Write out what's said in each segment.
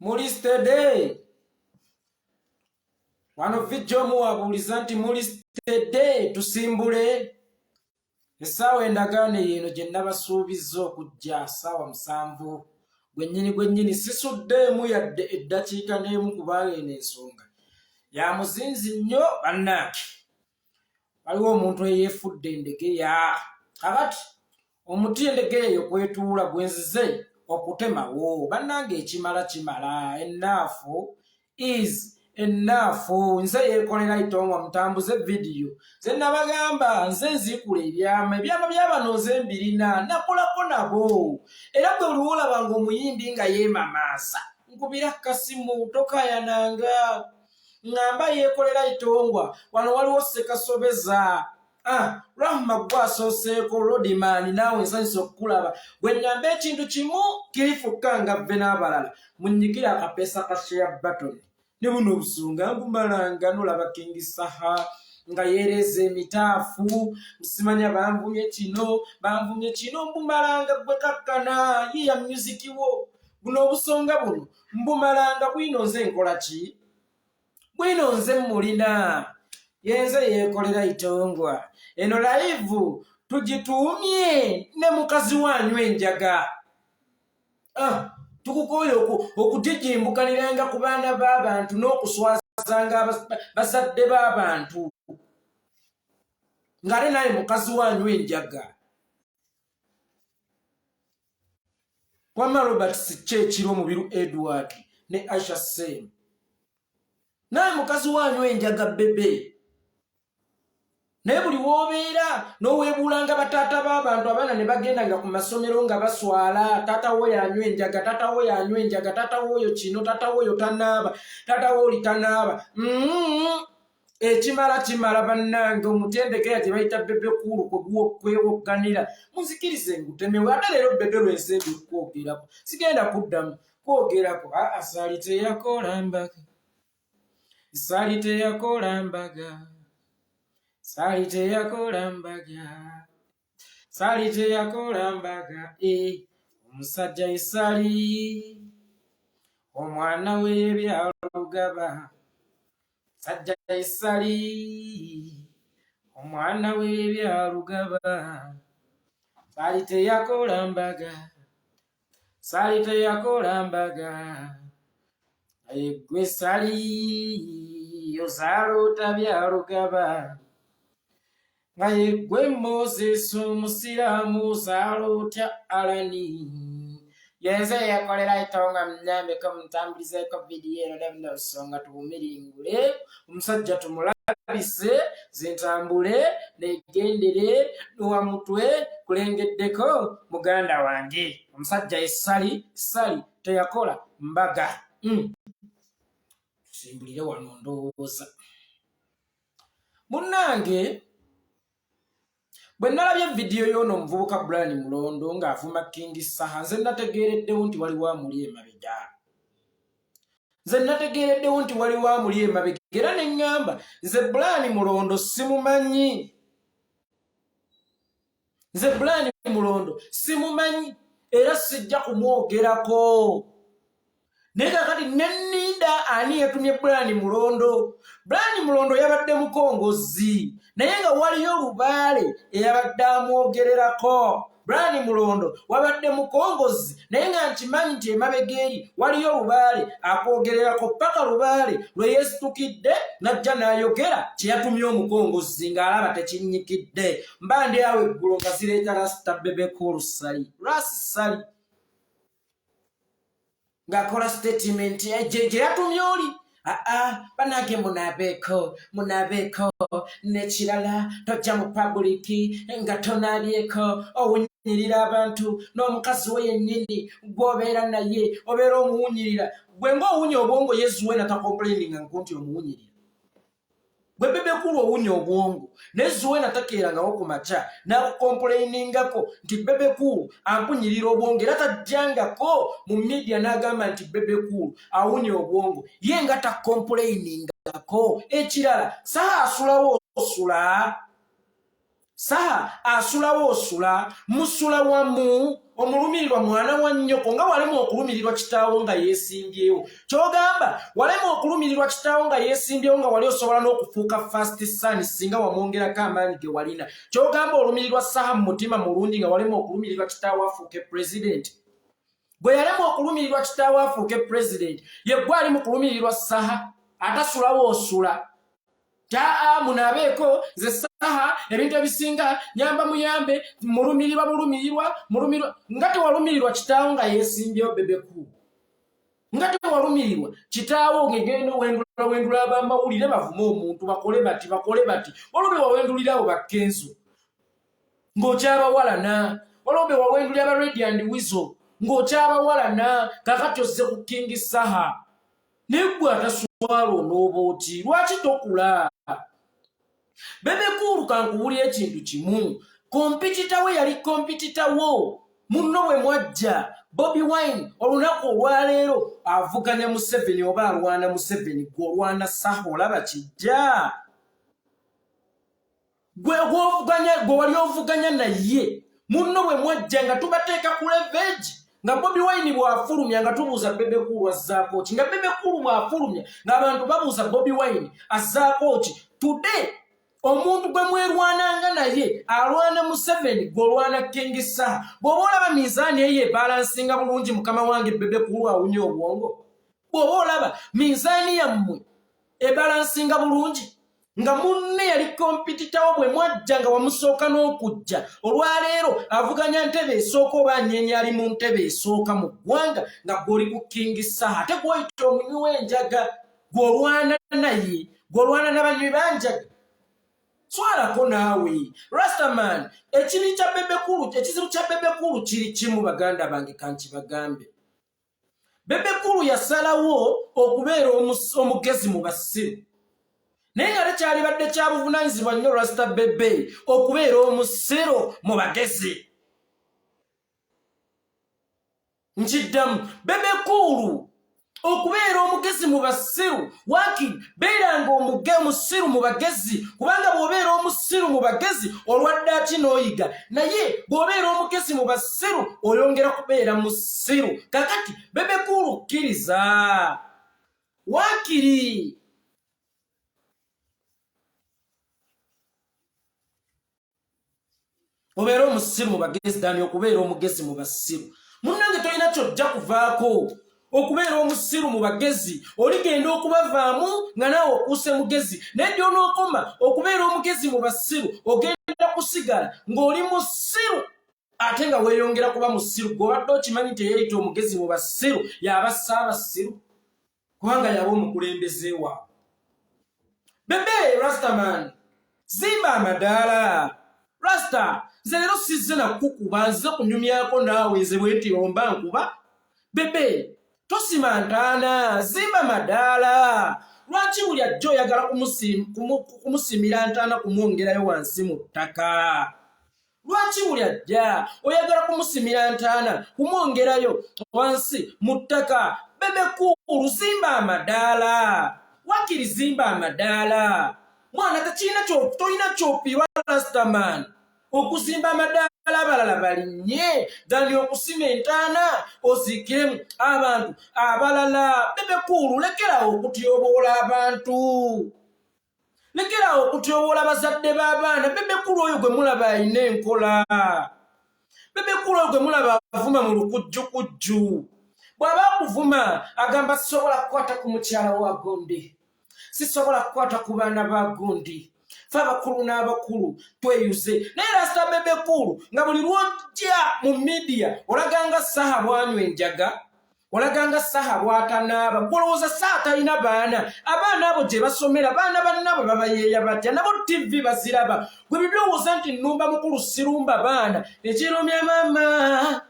Mulistede. Wano vijjo muwabuuliza nti mulistede tusimbule. Essaawa endagaano yeno gye nabasuubizza okujja ssaawa 7. Gwennyini sisuddeemu yadde eddakiika n'emu kubanga eno ensonga ya muzinzi nnyo bannange. Waliwo omuntu eyeefudde endegeya. Kakati omuti endegeya eyo kwetuula gwenzize okutemawo. Bannange ekimala. Enough is enough. Nze yeekolera itonga mutambuze vidiyo. Ze nabagamba nze nzikula ebyama by'abano nze mbirina nakolako nabo. Era bwe olwolaba ng'omuyimbi nga yeemamaaza nkubira kasimu tokayananga. Ngamba yeekolera itongwa wano waliwo Sekasobeza. Rahma gwa asoseeko Rodimani naawe nsanyusa okukulaba. Bwe ngamba ekintu kimu kirifukka nga vve n'abalala. Munnyikira akapeesa ka share button. Ne buno obusunga mbumalanga nolaba King Saha nga yeereza emitaafu. Musimanya banvumye kino mbumalanga gwe kakkana yiya music wo. Buno obusonga buno mbumalanga bwino nze nkola ki? Bwino nze mulina. Yenze yeekolera itongwa. Eno live tugituumye ne mukazi wanyu Njaga. Tukukoyo okutijimbukaniranga ku baana b'abantu n'okuswazanga bazadde b'abantu. Ngale naye mukazi wanyu Njaga. Wama Robert Sichechiro Mubiru Edward ne Aisha Sem. Naye mukazi wanyu Njaga Bebe. Naye buli w'obeera n'oweebuulanga bataata b'abantu abaana ne bagendanga ku masomero nga baswala. Taata wo yanywa Njaga, taata wo yanywa Njaga, taata wo oyo kino, taata wo oyo tanaaba, taata wo oli tanaaba. Ekimala bannange omutendekera gye bayita Bebe Kulu kwewogganira. Munzikirize ngutemewe. Ate leero Bebe lwensembi okwogerako. Sigenda kuddamu kwogerako. Saali teyakola mbaga. Saali teyakola mbaga. Saali teyakola mbaga. Saali teyakola mbaga. Omusajja Isaali. Omwana w'ebyalugaba. Sajja Isaali. Omwana w'ebyalugaba. Saali teyakola mbaga. Saali teyakola mbaga. Gwe Saali ozaala otabyalugaba. Ngaye gwe Moses omusiraamu ozaala otya Alani. Yenze yeekolera itonga mnyambeko mutambulizeeko vidiyo eno nebino nsonga tuwumiringule. Omusajja tumulabise zentambule negendere n'owa mutwe kulengeddeko muganda wange. Omusajja Isaali teyakola mbaga. Tusimbulire wano ndowooza. Munnange bwe nalabye vidiyo y'ono omuvubuka Brian Mulondo ng'avuma King Saha nze nategeereddewo nti waliwo amuli emabega. Era ne ŋŋamba nze Brian Mulondo simumanyi. Era sijja kumwogerako. Naye kakati nenninda ani yatumye Brian Mulondo. Brian Mulondo yabadde mukongozi. Naye nga waliyo Lubaale eyabadde amwogererako. Brian Mulondo wabadde mukongozi naye nga nkimanyi nti emabega eri waliyo Lubaale akwogererako paka Lubaale lwe yeesitukidde n'ajja n'ayogera kye yatumye omukongozi ng'alaba tekinnyikidde. Mbande awo eggulo nga zireeta Rasita Bebe Kulu Sali. Ng'akola statement gye yatumye oli. Banage munabeeko nekirala tojja mu public nga tonabyeko owunyirira abantu n'omukazi we yennyini gw'obeera naye obeera omuwunyirira. Gwe ng'owunya obwongo Yezuwe natakomplaininga nti omuwunyirira. Bwe Bebe Kulu owunya obwongo naye Zuwe natakeerangawo ku makya n'akukomplainingako nti Bebe Kulu ampunyirira obwongo era tajjangako mu media n'agamba nti Bebe Kulu awunya obwongo ye nga takomplainingako. Ekirala Saha asulawo osula musula wamu omulumirirwa mwana wa nnyoko nga walemu okulumirirwa kitaawo nga yeesimbyewo. Kyogamba walemu okulumirirwa kitaawo nga yeesimbyewo nga wali osobola n'okufuuka first son singa wamwongerako amaanyi ge walina. Kyogamba olumirirwa Saha mu mutima mulungi nga walemu okulumirirwa kitaawo afuuke president. Bwe yalemu okulumirirwa kitaawo afuuke president ye gwe ali mu kulumirirwa Saha atasulawo osula. Taa munabeeko ze Saha ebintu ebisinga nyamba muyambe mulumirirwa ngati walumirirwa kitaawo nga yeesimbyewo Bebe ku. Ngati walumirirwa kitaawo ngegendo wendula abamawulire bavuma omuntu bakole bati olwobe wawendulirawo bakkenzo ng'okyabawalana olwobe wawendulira aba Red and Weasel ng'okyabawalana kakati ozze ku King Saha negwe ataswala onooba oti lwaki tokula. Bebe Cool kankubulira ekintu kimu kompitita we yali kompitita wo munno bwe mwajja Bobi Wine olunaku olwaleero avuganya Museveni oba alwana Museveni gw'olwana Saha olaba kijja gwe wali ovuganya naye munno bwe mwajja nga tubateeka ku leverage nga Bobi Wine bw'afulumya nga tubuuza Bebe Cool azzaako ki nga Bebe Cool bw'afulumya ng'abantu babuuza Bobi Wine azzaako ki. Today omuntu gwe mwerwananga naye alwana Museveni gw'olwana King Saha bw'oba olaba minzaani eye ebalansinga bulungi mukama wange Bebe Cool awunya obwongo. Bw'oba olaba minzaani yammwe ebalansinga bulungi nga munne yali kompititawo bwe mwajja nga wamusooka n'okujja olwaleero avuganya ntebe esooka oba anyeenya ali mu ntebe esooka mu ggwanga nga gw'oli ku King Saha ate gw'oyita omunywi w'enjaga gw'olwana naye gw'olwana n'abanywi b'enjaga. Swalako naawe Rastaman ekibi kya Bebe Cool ekizibu kya Bebe Cool kiri kimu baganda bange kankibagambe. Bebe Cool yasalawo okubeera omugezi mu basiru naye nga tekyalibadde kya buvunaanyizibwa nnyo Rasta Bebe okubeera omusiru mu bagezi. Nkiddamu Bebe Cool okubeera omugezi mu basiru wakiri beeranga omusiru mu bagezi kubanga bw'obeera omusiru mu bagezi olwadde ati n'oyiga naye bw'obeera omugezi mu basiru oyongera kubeera musiru. Kakati Bebe Cool kkiriza wakiri obeera omusiru mu bagezi dani okubeera omugezi mu basiru. Munnange tolina kyojja kuvaako okubeera omusiru mu bagezi oligenda okubavaamu nga naawe okuuse mugezi naye gy'onookoma okubeera omugezi mu basiru ogenda kusigala ng'oli musiru ate nga weeyongera kuba musiru gw'obadde okimanyi nti yeeyita omugezi mu basiru y'aba ssaabasiru kubanga yaba omukulembeze waabwe. Bebe Rastaman zimba amadaala Rasta nze leero sizze nakukuba nze kunyumyako naawe nze bwenti omba nkuba. Bebe tosima ntaana zimba madaala lwaki buli ajja oyagala kumusimira ntaana kumwongerayo wansi mu ttaka? Lwaki buli ajja oyagala kumusimira ntaana kumwongerayo wansi mu ttaka? Bebe Cool zimba amadaala wakiri zimba amadaala mwana tolina kyopirwa Rastaman okuzimba amadaala abalala balinnye dani okusima entaana ozikiremu abantu abalala. Bebe Cool lekerawo okutyoboola abantu lekerawo okutyoboola bazadde b'abaana. Bebe Cool oyo gwe mulaba alina enkola. Bebe Cool oyo gwe mulaba avuma mu lukujjukujju bw'aba akuvuma agamba sisobola kukwata ku mukyala wa Gondi sisobola kukwata ku baana ba Gondi fe abakulu n'abakulu tweyuze. Naye Rasta Bebe Cool nga buli lwojja mu media olaganga Saha bwanywa enjaga olaganga Saha bw'atanaaba gwolowooza Saha talina baana. Abaana abo gye basomera baana bannabwe babayeeya batya nabo TV baziraba gwe bibyowooza nti nnumba mukulu sirumba baana. Ekirumya mama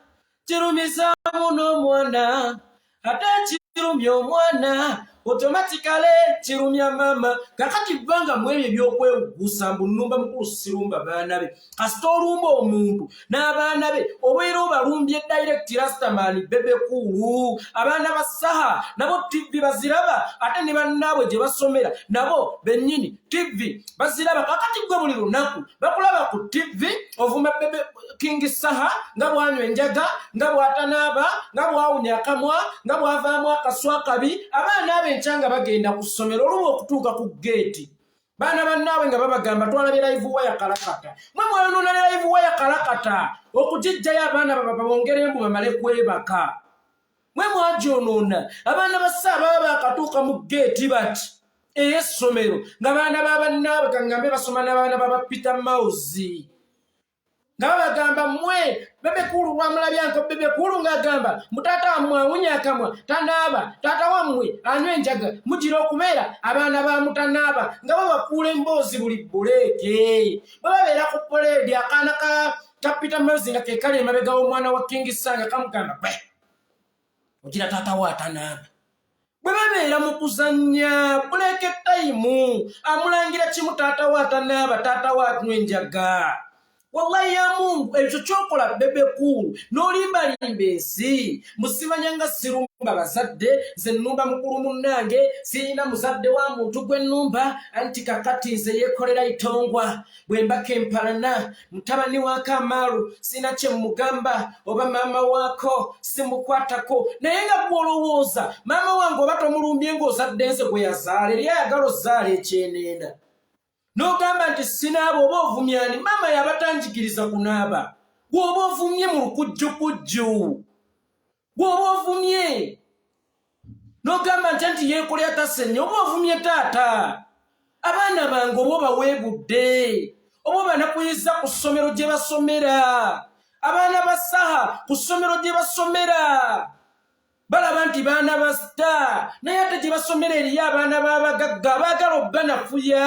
kirumiza muno mwana ate kirumya omwana automatically kirumya mama. Kakati bbanga mwebyo ebyokwewugusa mbu nnumba mukulu sirumba baana be kasita olumba omuntu n'abaana be obeera obalumbye direct Rastaman Bebe Cool. Abaana ba Saha nabo TV baziraba ate ne bannaabwe gye basomera nabo bennyini TV baziraba kakati gwe buli lunaku bakulaba ku TV ovuma Bebe King Saha nga bwanywa Njaga nga bwatanaba nga bwawunya akamwa nga bwavaamu akaswa kabi abaana ab'encanga bagenda ku ssomero oluba okutuuka ku geeti baana bannaabwe nga babagamba twalabye live waya kalakata mwe mwayonoona ne live waya kalakata okugijjayo abaana babongere embu bamale kwebaka mwe mwagyonoona abaana ba Saha baba bakatuuka mu geeti bati ey'essomero nga baana babannaabwe kangambe basoma n'abaana baba Peter Mosey nga babagamba mmwe Bebe Kulu lwamulabyanko Bebe Kulu ng'agamba mutaata wammwe awunya akamwa tanaaba taata wammwe anywa Enjaga mugira okubeera abaana ba mutanaaba nga babakuula emboozi buli buleeke bwe babeera ku poleedi akaana ka Peter Mosey nga ke kali emabega w'omwana wa King Saha nga kamugamba bwe ogira taata wa atanaaba bwe babeera mu kuzannya buleeke tayimu amulangira kimu taata wa atanaaba taata wa anywa Enjaga wallahi ya Mungu ekyo kyokola Bebe Kulu n'olimbalimba ensi musibanyanga sirumba bazadde nze nnumba mukulu munnange sirina muzadde wa muntu gwe nnumba anti kakati nze yeekolera itongwa bwe mbaka empalana mutabani wa Kamalu sina kye mugamba oba maama waako simukwatako naye nga gw'olowooza maama wange oba tomulumbye ng'ozadde nze gwe yazaala eri ayagala ozaala ekyenenda n'ogamba nti sinaaba oba ovumyani maama yabatanjigiriza kunaaba gw'oba ovumye mu lukujjukujju gw'oba ovumye n'ogamba nti yeekolera tasenya oba ovumye taata abaana bange oba obaweebudde oba obanakuyiza ku ssomero gye basomera abaana ba Saha ku ssomero gye basomera balaba nti baana ba sita naye ate gye basomera eriyo abaana b'abagagga abaagala obbanafuya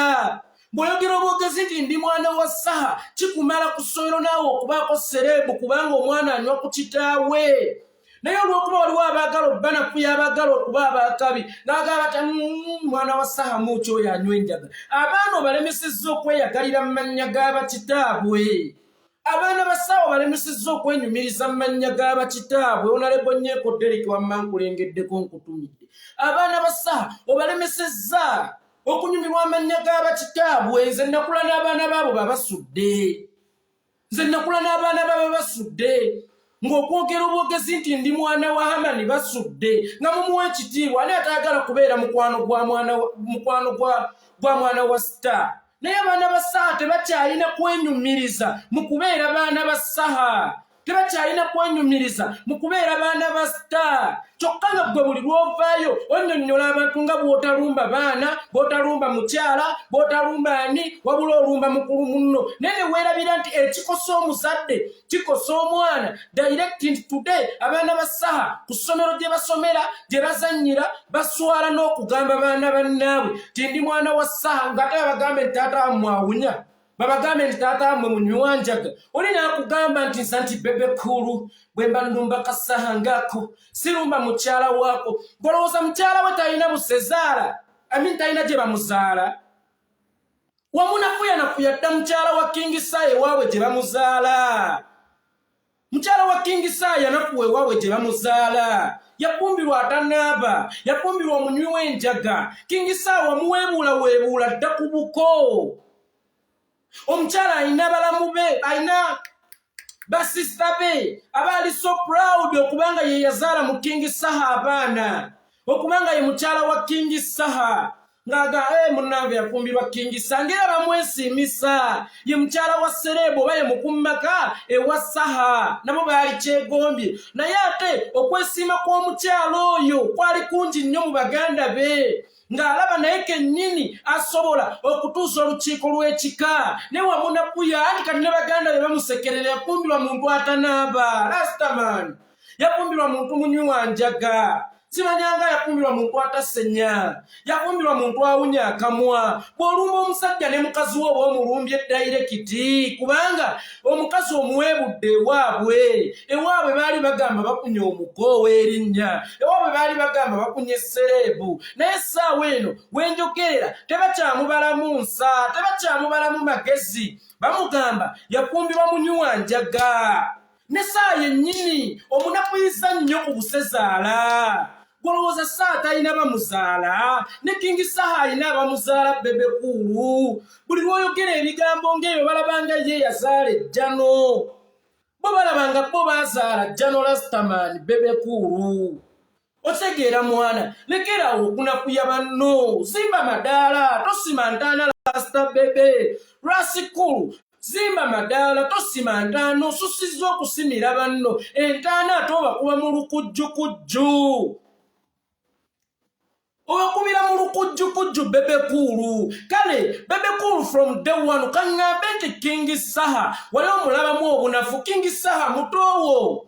bw'oyogera obwogezi nti ndi mwana wa Saha kikumala ku ssomero naawe okubaako serebu kubanga omwana anywa ku kitaawe naye olw'okuba waliwo abaagala obbanafuya abaagala okuba abakabi n'agamba ta mwana wa Saha muki oyo anywa Enjaga abaana obalemesezza okweyagalira mu mannya g'abakitaabwe abaana ba Saha obalemesezza okwenyumiriza mu mannya g'abakitaabwe onalebo Nyeeko Derek wamma nkulengeddeko nkutumidde abaana ba Saha obalemesezza okunyumirwa amannya g'abakitaabwe nze nakula n'abaana baabo babasudde nze nakula n'abaana baabo basudde ng'okwogera obwogezi nti ndi mwana wa Hamani basudde nga mumuwa ekitiibwa naye ataagala kubeera mukwano gwa mwana wa sita naye abaana ba Saha tebakyalina kwenyumiriza mu kubeera baana ba Saha tebakyalina kwenyumiriza mu kubeera baana ba sita kyokka nga gwe buli lw'ovaayo onnyonnyola abantu nga bw'otalumba baana bw'otalumba mukyala bw'otalumba ani wabula olumba mukulu munno naye ne weerabira nti ekikosa omuzadde kikosa omwana direct nti today abaana ba Saha ku ssomero gye basomera gye bazannyira baswala n'okugamba baana bannaabwe ti ndi mwana wa Saha ng'ate babagambe nti taata wammwe awunya babagambe nti taata wammwe munywa Njaga oli naakugamba nti nsa nti Bebe Kulu bwe mba nnumba ka Saha ngako sirumba mukyala waako golowooza mukyala we talina busezaala talina gye bamuzaala wamunafuya dda mukyala wa King Saha ewaabwe gye bamuzaala mukyala wa King Saha yanafuwa ewaabwe gye bamuzaala yakumbirwa atanaaba yakumbirwa omunywi w'Enjaga King Saha wamuweebuulaweebuula dda ku buko omukyala alina balamu be alina basista be abaali so proud okubanga ye yazaala mu King Saha abaana okubanga ye mukyala wa King Saha ng'aga munnange yafumbirwa King Saha ng'era bamwesimisa ye mukyala wa serebu oba ye mukummaka ewa Saha nabo baali kyegombye naye ate okwesiima kw'omukyala oyo kwali kungi nnyo mu baganda be ng'alaba naye kennyini asobola okutuusa olukiiko lw'ekika ne wamunafuya anti kati ne baganda be bamusekerera yafumbirwa muntu atanaaba rastaman yafumbirwa muntu munywi wa Njaga simanyanga yafumbirwa muntu atasenya yafumbirwa muntu awunya akamwa bw'olumba omusajja ne mukazi we oba omulumbye dayirekiti kubanga omukazi omuweebudde ewaabwe baali bagamba bakunya omukoowa erinnya ewaabwe baali bagamba bakunya essereebu naye essaawa eno wenjogerera tebakyamubalamu nsa tebakyamubalamu magezi bamugamba yafumbirwa munywi wa Njaga ne Saha yennyini omunafuyiza nnyo ku busezaala Golowooza Saha talina bamuzaala ne King Saha alina abamuzaala Bebe Kulu. Buli lw'oyogera ebigambo ng'ebyo balabanga ye yazaala ejjano. Bo balabanga bo bazaala jjano Rastaman Bebe Kulu. Otegeera mwana lekerawo okunakuya banno zimba madaala tosima ntaana Rasta Bebe Rasikulu zimba madaala tosima ntaano susizza okusimira banno entaana ate obakuba mu lukujjukujju obakubira mu lukujjukujju Bebe Kulu kale Bebe Kulu from day one kaŋŋambe nti King Saha wali omulabamu obunafu King Saha mutowo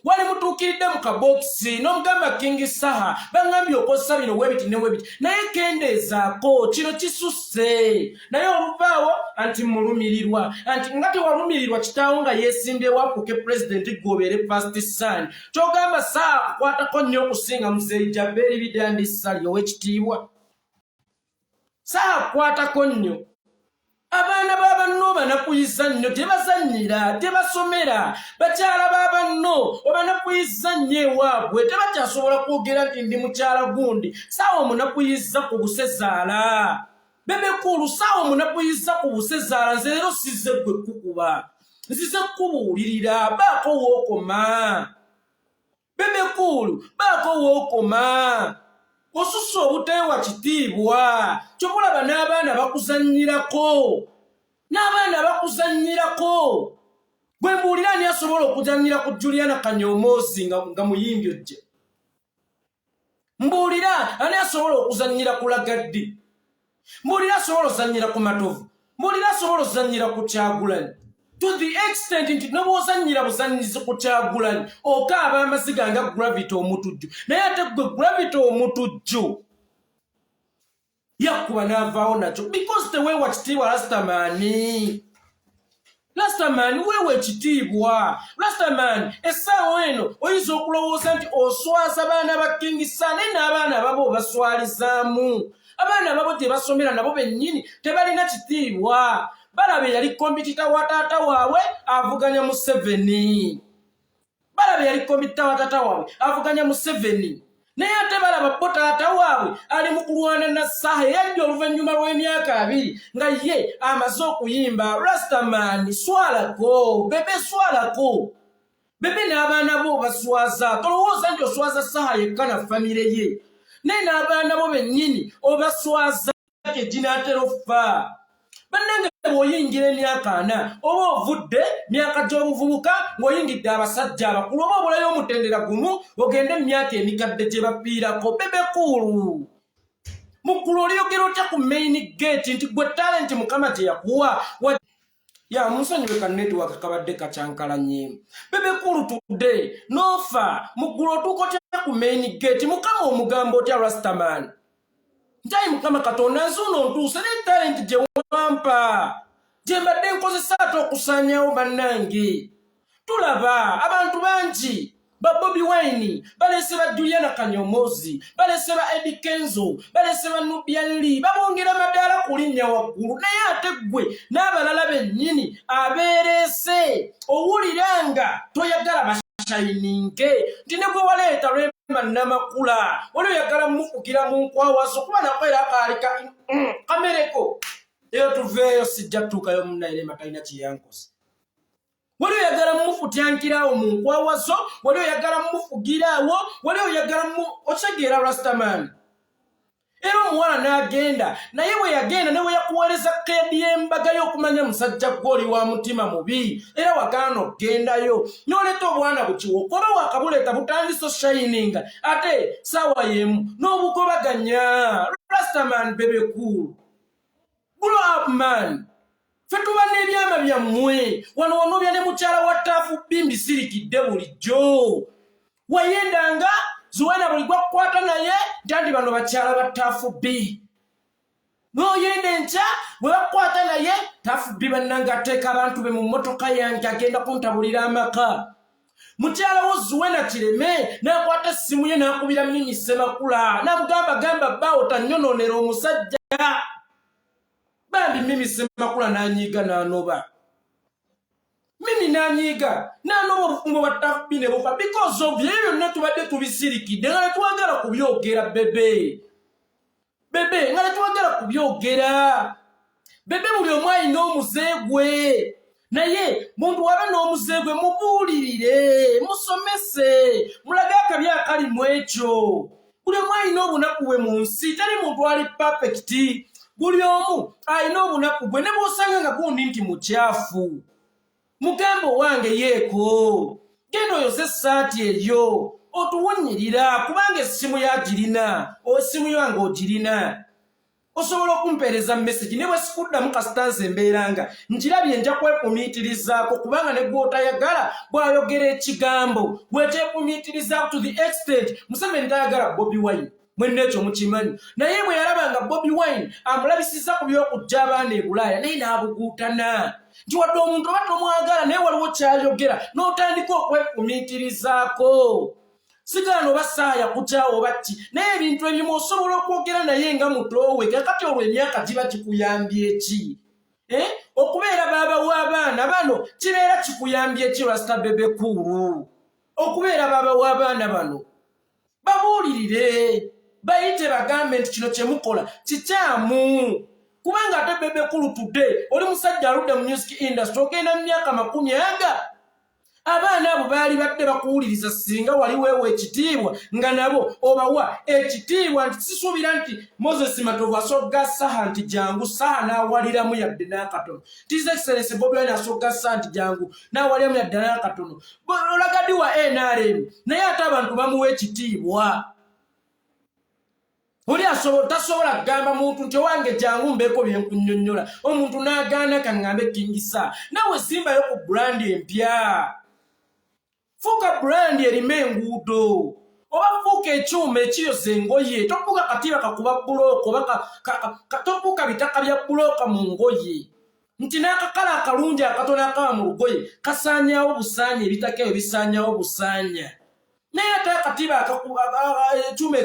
wali mutuukiridde mu kabokisi n'omugamba King Saha baŋŋambye okosa bino webiti ne webiti naye kendeezaako kino kisusse naye oluvaawo anti mulumirirwa anti nga tewalumirirwa kitaawo nga yeesimbyewo afuuke pulezidenti gobeere first son kyogamba Saha kwatako nnyo okusinga Muzeeyi Jaberi Bidandisa ow'ekitiibwa Saha kwatako nnyo abaana b'abanno banakuyiza nnyo tebazannyira tebasomera bakyala b'abanno obanakuyiza nnyo ewaabwe tebakyasobola kwogera nti ndi mukyala gundi Saha omunakuyiza ku busezaala Bebe Kulu Saha omunakuyiza ku busezaala nze leero sizze gwe kukuba nzize kubuulirira baako wookoma Bebe Kulu baako wookoma osusse obuteewa kitiibwa kyobulaba n'abaana bakuzannyirako bwe mbuulira ani asobola okuzannyira ku Juliana Kanyomozi nga muyimbi ojje mbuulira ani asobola okuzannyira ku Lagaddi mbuulira asobola okuzannyira ku Matovu mbuulira asobola okuzannyira ku Kyagulanyi to the extent nti n'obwozannyira buzannyizi ku Kyagulanyi okaaba amaziga nga Gravity omutujju naye ate gwe Gravity omutujju yakuba n'avaawo nakyo because teweewa kitiibwa Rastaman weewa ekitiibwa Rastaman essaawa eno oyinza okulowooza nti oswaza baana ba King Saha naye n'abaana babo obaswalizaamu abaana babo tebasomera nabo bennyini tebalina kitiibwa balabe yali kompitita wa taata waabwe avuganya Museveni naye ate balaba bo taata waabwe ali mu kulwana na Saha yajja oluvannyuma lw'emyaka 2 nga ye amaze okuyimba Rastaman swalako Bebe swalako Bebe n'abaana bo baswaza tolowooza nti oswaza Saha yekka na famire ye naye n'abaana bo bennyini obaswaza gyeginaatera okufa bannange bw'oyingira emyaka 4 oba ovudde myaka gy'obuvubuka ng'oyingidde abasajja abakulu oba obulayo omutendera gumu ogende emyaka emikadde gye bafiirako Bebe Kulu mukulu oliyogera otya ku main gate nti gwe talenti Mukama gye yakuwa ya musonyiwe ka network kabadde kacyankalanye Bebe Kulu tudde nofa mukulu otuuka otya ku main gate Mukama omugamba otya Rastaman ntayi Mukama Katonda nzuno ntuuse ne talent gye wampa gye mbadde nkozesa ate okusaanyawo bannange tulaba abantu bangi ba Bobi Wine balese ba Juliana Kanyomozi balese ba Eddie Kenzo balese ba Nubiali babongera madaala ku linnya waggulu naye ate ggwe n'abalala bennyini abeerese owuliranga toyagala bashayininge nti ne gwe waleeta Namakula wali oyagala mufukira mu nkwawazo kuba nako era akaalika kamereko eyo tuveeyo sijja tutuukayo munnairema talina kiyankosa wali oyagala mufutyankirawo mu nkwawazo wali oyagala mufugiraawo wali oyagala otegeera Rastaman era omuwala n'agenda naye bwe yagenda ne bwe yakuweereza keedi y'embaga y'okumanya musajja gw'oli wa mutima mubi era wagaana okugendayo n'oleeta obwana bukiwoko oba wakabuleeta butandise shininga ate saawa y'emu n'obugobaganya Rastaman Bebe Kulu grow up man ffe tuba n'ebyama byammwe wano wanobya ne mukyala wa Taafu Bimbi sirikidde bulijjo wayendanga Zuwena buli gwakukwata naye nti bano bakyala ba Taafu B n'oyenda enkya bwe bakukwata naye Taafu B bannanga ateeka abantu be mu mmotoka yange agenda kuntabulira amaka mukyala wo Zuwena Kireme n'akwata essimu ye n'akubira Mimi Semakula n'amugamba bbaawo tannyonoonera omusajja bambi Mimi Semakula n'anyiiga n'anoba mimi nanyiga nano obufumbo batafu ne bufa because of ebyo nne tubadde tubisirikidde nga twagala kubyogera bebe nga twagala kubyogera bebe buli omu alina omuzeegwe naye muntu waba n'omuzeegwe mubuulirire musomese mulage akabi akali mu ekyo buli omu alina obunaku bwe mu nsi tali muntu ali perfect buli omu alina obunaku bwe ne bw'osanga nga gundi nti mukyafu mugambo wange yeeko genda oyoze essaati eryo otuwunyirira kubanga essimu yagirina essimu yange ogirina osobola okumpeereza message ne bwe sikuddamu kasitanze embeeranga nkirabye nja kwefumiitirizaako kubanga ne gw'otayagala bw'ayogera ekigambo bw'ekyefumiitirizaako to the extent Museveni tayagala Bobi Wine mwenna ekyo mukimanyi naye bwe yalaba nga Bobi Wine amulabisiza ku by'okujja abaana e Bulaaya naye n'abuguutana nti wadde omuntu oba tomwagala naye waliwo kyayogera n'otandika okwefumiitirizaako sigano Saha yakukyawo oba ki naye ebintu ebimu osobola okwogera naye nga mutoowe kakati olwo emyaka giba kikuyambye eki okubeera baaba w'abaana bano kibeera kikuyambye eki Rasta Bebe Kulu okubeera baaba w'abaana bano babuulirire bayite bagambe nti kino kyemukola kikyamu kubanga ate Bebe Kulu today oli musajja aludde mu music industry ogenda mu myaka 40 abaana abo baali badde bakuwuliriza singa wali weewa ekitiibwa nga nabo obawa ekitiibwa nti sisuubira nti Moses Matovu asogga Saha nti jangu Saha n'awaliramu yadde n'akatono tize Excellency Bobi Wine asogga Saha nti jangu n'awaliramu yadde n'akatono olagadi wa NRM naye ate abantu bamuwa ekitiibwa oli tasobola kugamba muntu nti owange jangu mbeeko byenkunnyonnyola omuntu n'agaana kaŋŋambe kingisa nawe simbayo ku brandi empya fuuka brandi erime enguudo oba fuuka ekyuma ekiyoza engoye tofuuka katiba kakuba bulooka oba tofuuka bitaka bya bulooka mu ngoye nti n'akakala akalungi akatono akaba mu lugoye kasaanyawo busaanya ebitaka ebyo bisaanyawo busaanya naye ate akatiba ekyuma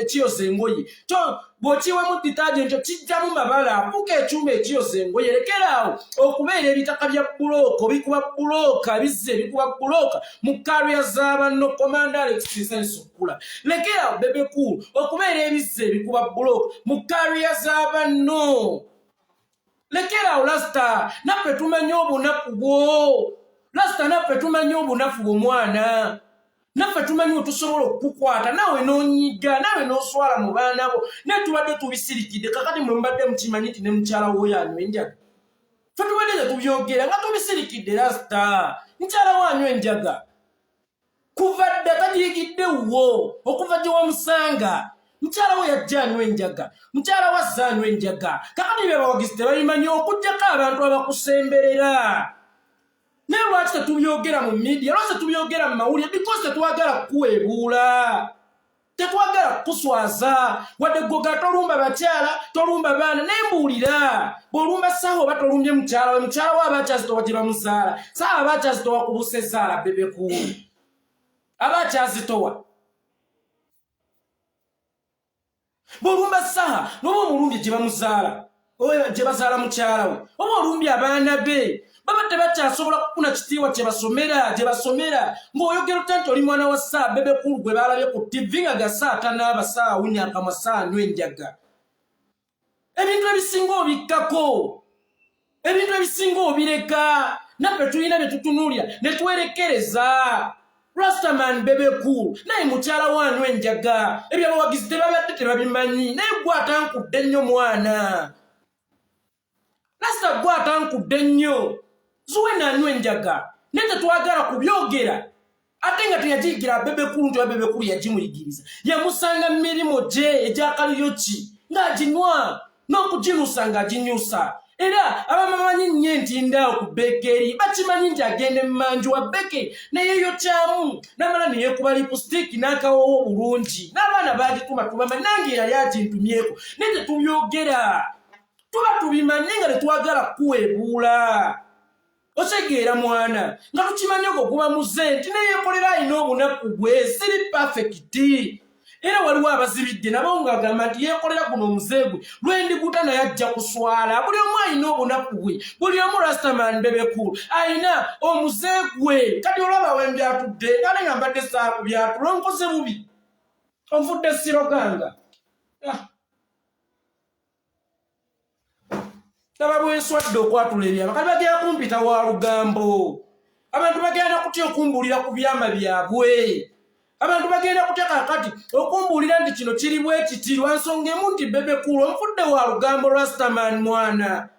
ekiyoza engoye bw'okiwamu detergent kijjamu mabala afuuka ekyuma ekiyoza engoye lekeraawo okubeera ebitaka bya bulooka bikuba bulooka bizze bikuba bulooka mu kariya z'abanno Komanda Alex Sokula lekeraawo Bebe Kulu okubeera ebizze bikuba bulooka mu kariya z'abanno lekeraawo Rasta naffe tumanyi obunafu bwo Rasta naffe tumanyi obunafu bw'omwana naffe tumanyi tusobola okukwata nawe n'onyiga nawe n'oswala mu baana bo naye tubadde tubisirikidde kakati mwe mbadde mukimanyi nti ne mukyala wanyu anywa enjaga ffe tubadde tetubyogera nga tubisirikidde Rasta mukyala wanyu enjaga kuva dda tagiyigidde wo okuva gye wamusanga mukyala we yajja anywa enjaga mukyala wa azze anywa enjaga kakati bye bawagizi tebabimanyi okuggyako abantu abakusemberera naye lwaki tetubyogera mu media lwaki tetubyogera mu mawulire because tetwagala kuweebuula tetwagala kuswaza wadde ggoga tolumba bakyala tolumba baana naye mbuulira bw'olumba Saha oba tolumbye mukyala we aba akyazitowa gye bamuzaala Saha aba akyazitowa ku busezaala Bebe Kulu aba akyazitowa bw'olumba Saha noba omulumbye gye bamuzaala gye bazaala mukyala we oba olumbye abaana be baba tebakyasobola kufuna kitiibwa gye basomera ng'oyogera otya nti oli mwana wa Saha Bebe Kulu gwe baalabye ku TV nga ga Saha tanaaba Saha awunya akamwa Saha anywa enjaga ebintu ebisinga obikkako ebintu ebisinga obireka naffe tulina bye tutunuulira ne twerekereza Rastaman Bebe Kulu naye mukyala wanywa enjaga ebyo abawagizi tebabadde tebabimanyi naye gwe atankudde nnyo mwana Rasta gwe atankudde nnyo zuwena anywa enjaga naye tetwagala kubyogera ate nga teyagiyigira Bebe Kulu nti Bebe Kulu yagimuyigiriza yamusanga mu mirimo gye egyakaliyoki ng'aginywa n'okuginusa ng'aginyusa era abamanyi nnyo entindaawo ku bekeeri bakimanyi nti agenda emmanju wa beke naye yokyamu n'amala ne yeekuba lipusitiiki n'akawoowo bulungi n'abaana baagituma tubamanyi nange yali agintumyeko naye tetubyogera tuba tubimanyi nga tetwagala kuweebuula otegeera mwana nga tukimanyi ogwo guba muze nti neyeekolera alina obunaku bwe siri perfect era waliwo abazibidde nabo ng'agamba nti yeekolera guno omuzeegwe lwendikuta naye ajja kuswala buli omu alina obunaku bwe buli omu Rastaman Bebe Cool alina omuzeegwe kati olaba we mbyatudde kale nga mbadde saaku byatula onkoze bubi onfudde siroganga taba bwenswadde okwatula ebyama kati bagenda kumpita wa lugambo abantu bagenda kutya okumbulira ku byama byabwe abantu bagenda kuteka kati okumbulira nti kino kiri bwe kiti lwa nsonga emu nti Bebe Cool onfudde wa lugambo Rastaman mwana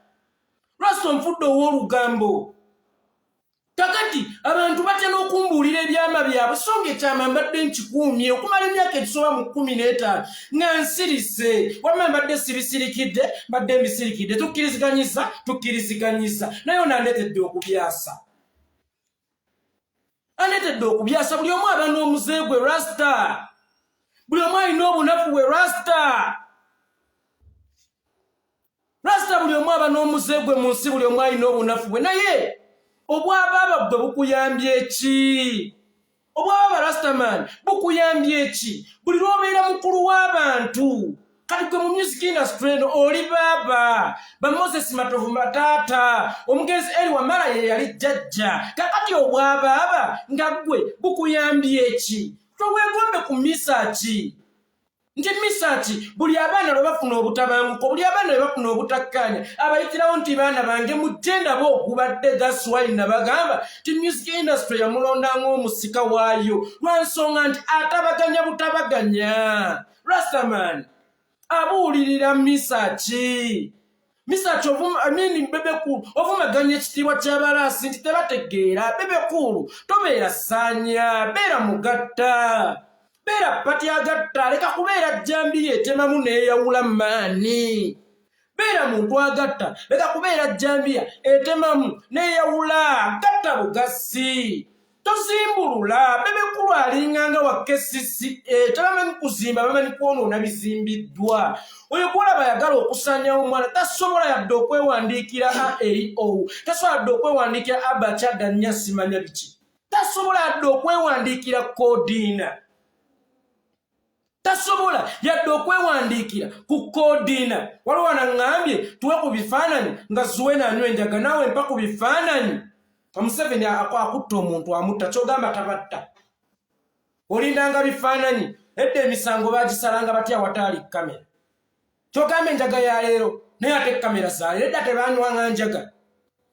Rasta onfudde ow'olugambo kakati abantu batya n'okumbulira ebyama byabwe songa ekyama mbadde nkikuumye okumala emyaka egisoba mu 15 nga nsirise wamma mbadde sibisirikidde mbadde mbisirikidde tukkiriziganyisa naye onandetedde okubyasa andetedde okubyasa buli omu aba n'omuzeegwe Rasta buli omu alina obunafu bwe Rasta buli omu aba n'omuzeegwe mu nsi buli omu alina obunafu bwe naye obwaba bwe bukuyambye eki obwaba Rastaman bukuyambye eki buli lw'obeera mukulu w'abantu kati gwe mu music industry eno oli baaba ba Moses Matovu mataata omugenzi eri wamala ye yali jjajja kakati obwabaaba nga gwe bukuyambye eki towegombe ku misaki nti misaki buli abaana lwe bafuna obutabanguko buli abaana lwe bafuna obutakkanya abayitirawo nti baana bange mujjenda bo okubadde gaswali nabagamba ti music industry yamulondanga omusika waayo lwansonga nti atabaganya butabaganya Rastaman abuulirira misaki Bebe Cool ovumaganya ekitiibwa ky'abalaasi nti tebategeera Bebe Cool tobeera ssaanya beera mugatta beera pati agatta leka kubeera jjambi etemamu neeyawula maani beera muntu agatta leka kubeera jjambiya etemamu neeyawula gatta bugasi tozimbulula Bebe Cool alinganga wa KCC tabamanyi kuzimba bamanyi kwonoona bizimbiddwa oyo gwolaba yagala okusanyawo omwana tasobola yadde okwewandiikira AAO tasobola yadde okwewandiikira Abachada Nyasimanya biki tasobola yadde okwewandiikira Kodina tasobola yadde okwewandiikira ku Kodina waliwo wanaŋŋambye tuwe ku bifaananyi nga Zuwena anywa enjaga naawe mpa ku bifaananyi Museveni akutta omuntu amutta kyogamba tabatta olindanga bifaananyi edda emisango bagisalanga batya wataali kamera kyogamba enjaga ya leero naye ate kamera zaale edda tebanywanga njaga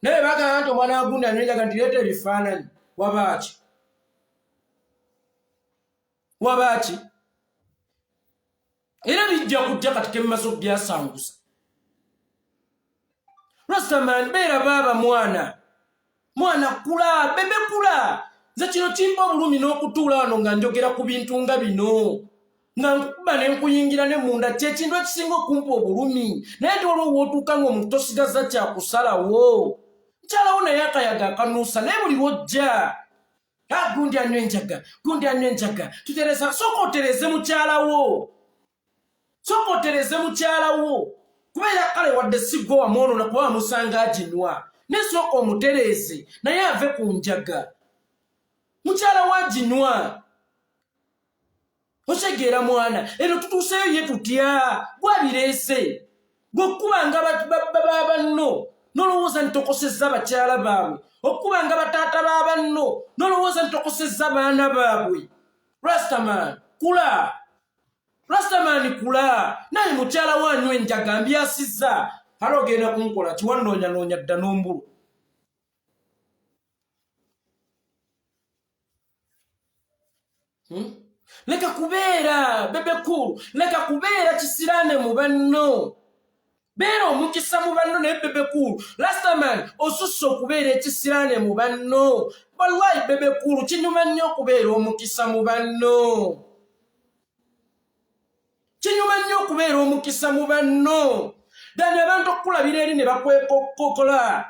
naye bagamba nti omwana wagundi anywa enjaga nti leeta ebifaananyi wabaaki era bijja kujja kati kemmaze okubyasanguza Rastaman beera baaba mwana kula Bebe kula nze kino kimpa obulumi n'okutuula wano nga njogera ku bintu nga bino nga nkuba ne nkuyingira ne munda kyekintu ekisinga okumpa obulumi naye nti waliwo wootuuka ng'omuntu tosigaza kyakusalawo nkyalawo naye akayaga akanuusa naye buli lwojja gundi anywa enjaga tutereza sooka otereze mukyalawo kubeera kale wadde siggo wamwonoona kuba wamusanga aginywa nesooka omutereze naye ave ku njaga mukyala waginywa otegeera mwana eno tutuuseyo ye tutya gwabireese gwekubanga babanno nolowooza ntokosezza bakyala baabwe okubanga bataata baabanno nolowooza ntokosezza baana baabwe Rastaman kula naye mukyala wanywa enjaga mbyasizza kale ogenda kunkola kiwannoonya dda n'ombulu leka kubeera Bebe Cool leka kubeera kisiraane mu banno beera omukisa mu banno naye Bebe Cool Rastaman osusse okubeera ekisiraane mu banno wallahi Bebe Cool kinyuma nnyo okubeera omukisa mu banno dani abantu okukulabira eri ne bakwekokkola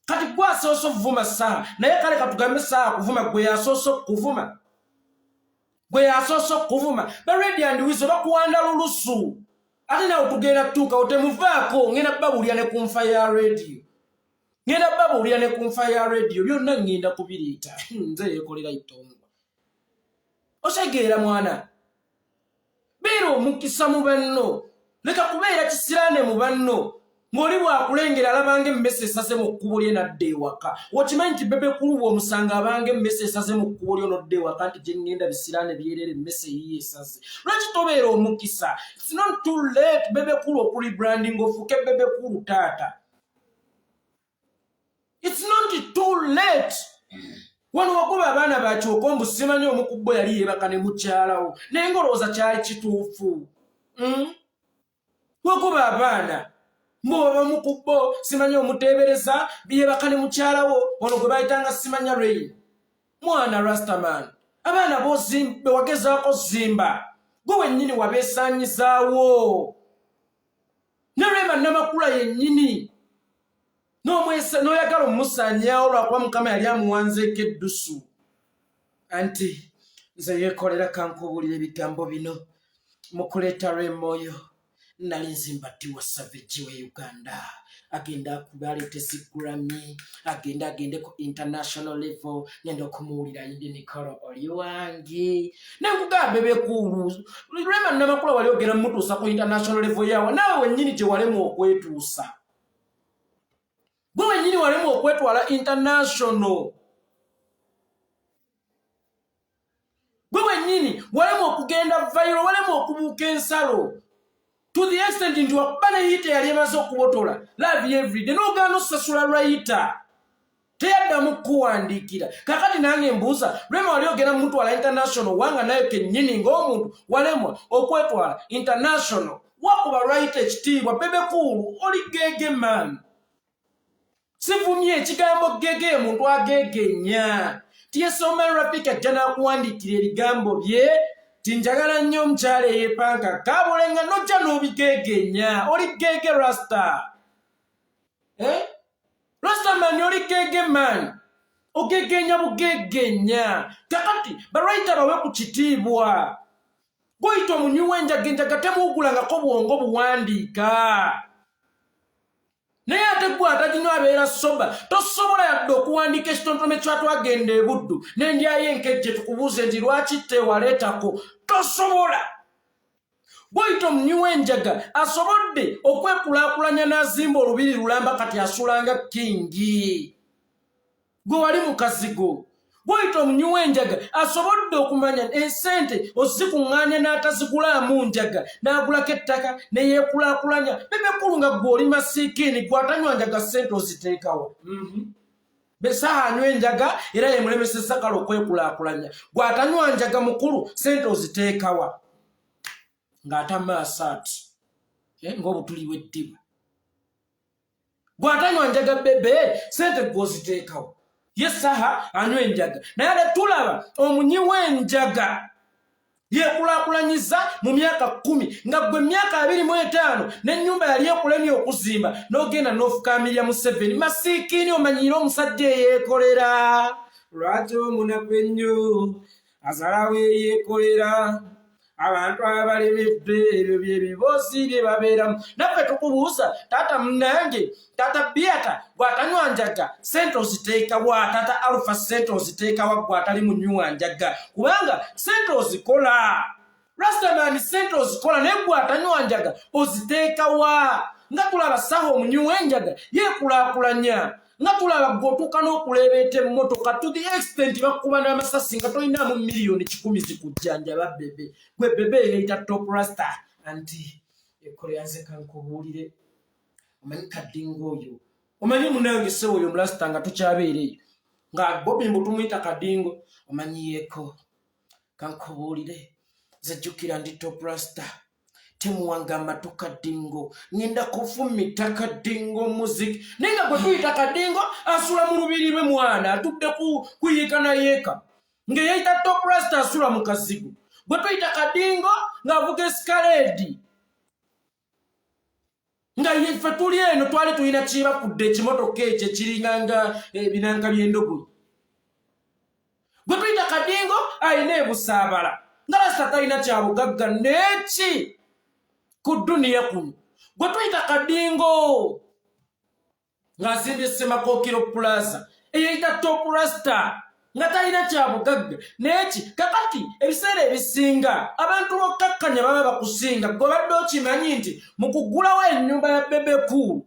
kati gwasoose okuvuma Saha naye kale katugambe Saha kuvuma gwe yasoose okuvuma baredi and wizo bakuwanda lulusu ate nawe tugenda tuuka otemuvaako ngenda babulya ne kunfa ya radio byonna ngenda kubiriita nze yeekolera itongwa osegeera mwana omukisa mu banno leka kubeera kisiraane mu banno ng'oli bwakulengera alabanga emmese esase mu kkubo lye nadda ewaka okimanyi nti Bebe kuluba omusanga abanga emmese esase mu kkubo lyo nodda ewaka nti gye ngenda bisiraane byerere emmese yiye esase lwaki tobeera omukisa it's not too late Bebe kulu okulibranding ofuuke Bebe kulu taata it's not too late wano wagoba abaana bakyokombu simanyi omu ku bo yali yeebaka ne mukyalawo naye ng'olowooza kyali kituufu wagoba abaana mboba mu ku bo simanyi omuteebereza yeebaka ne mukyalawo wano gwe bayitanga simanya Rain mwana Rastaman abaana bozimbe wagezaako zimba gwe wennyini wabeesaanyizaawo ne Rema Namakula yennyini n'oyagala omusaanyaawo lwakuba Mukama yali amuwanzeeko eddusu anti nze yeekolera kankubuulira ebigambo bino mu kuleeta Remwoyo nali nzimbattiwa Savage wa Uganda agenda akubaleete zigurami agende ku international level ngenda okumuwulira yindi Nicolo oli wange nankugamba Bebe kulu Rema Namakula wali ogera mutuusa ku international level yawo naawe wennyini gye walemu okwetuusa gwe wennyini walemu okwetwala international gwe wennyini walemu okugenda viral walemu okubuuka ensalo to the extent nti wakuba ne hita yali emaze okubotola live everyday n'ogaana osasula lwayita teyaddamu kuwandiikira kakati nange mbuuza Rema wali ogenda mutwala international wanga nayo kennyini ng'omuntu walemwa okwetwala international wakuba lwayita ekitiibwa Bebe kulu oli gege man sivumye ekigambo gege muntu agegenya tiyesoma Rafiki ajja n'akuwandiikira ebigambo bye tinjagala nnyo omukyala eyeepanka kabulenga nojja n'obigegenya oli gege Rasta Rastaman oli gege man ogegenya bugegenya kakati barayita bawe ku kitiibwa goyita omunywi w'enjaga enjaga temuugulangako bwongo buwandiika naye ate gwe ataginywa abeera soba tosobola yadde okuwandiika ekitontome kyatwagenda e Buddu n'endyayo enkejje tukubuuze nti lwaki tewaleetako tosobola bw'oyita omunywi w'enjaga asobodde okwekulaakulanya n'azimba olubiri lulamba kati asulanga kingi gwe wali mukazigo bw'oyita omunywi w'enjaga asobodde okumanya esente ozikuŋŋaanya n'atazigulaamu njaga n'agulako ettaka ne yeekulaakulanya Bebe kulu nga gwe oli masiikiini gwe atanywa njaga ssente oziteekawa Saha anywa enjaga era yemulemesesa kale okwekulaakulanya gwe atanywa njaga mukulu ssente oziteekawa ng'atamaaso ati ng'obutuli bw'eddiba gwe atanywa njaga Bebe ssente gwe oziteekawa ye Saha anywa enjaga naye ate tulaba omunywi w'enjaga yeekulaakulanyiza mu myaka 10 nga gwe myaka 25 n'ennyumba yali ekulemye okuzimba n'ogenda n'ofukaamirya Museveni masiikiini omanyiire omusajja eyeekolera lwaki omunaku ennyo azalawo eyeekolera abantu abalemedde ebyo by'ebiboozi bye babeeramu naffe tukubuuza taata munnange taata Biata gw'atanywa njaga ssente oziteekawa taata Alpha ssente oziteekawa gwe atali munywa njaga kubanga ssente ozikola Rastaman ssente ozikola naye gwe atanywa njaga oziteekawa nga tulaba Saha omunywi w'enjaga yeekulaakulanya nga tulaba gwotuuka n'okuleebeeta emmotoka to the extent bakuba n'amasasi nga tolinaamu miliyoni 10 zikujjanjaba Bebe gwe Bebe eyita Top Rasta anti ekolera nze kankubuulire omanyi kadingo oyo omanyi munange sewo oyo Mulasta nga tukyabeereyo nga Bobi mbu tumuyita kadingo omanyiyeeko kankubuulire nze jjukira ndi Top Rasta temuwanga amatu kadingo ngenda kufumita kadingo muziki naye nga gwe tuyita kadingo asula mu lubiri lwe mwana atudde kuyiika nayeeka ng'eyayita Top Rasta asula mu kazigo gwe tuyita kadingo ng'avuga eskaledi nga yeffe tuli eno twali tulina kibakudde ekimotoka ekyo ekiringanga ebinanka by'endogoyi gwe tuyita kadingo ayina ebusaabala nga Rasta talina kyabugagga n'eki ku duniya kuno gwe tuyita kadingo ng'azimbye Semakookiro Plaza eyayita Top Rasta nga talina kyabugagga n'eki kakati ebiseera ebisinga abantu bokka bakkanya baba bakusinga gobadde okimanyi nti mukugulawo ennyumba ya Bebe Cool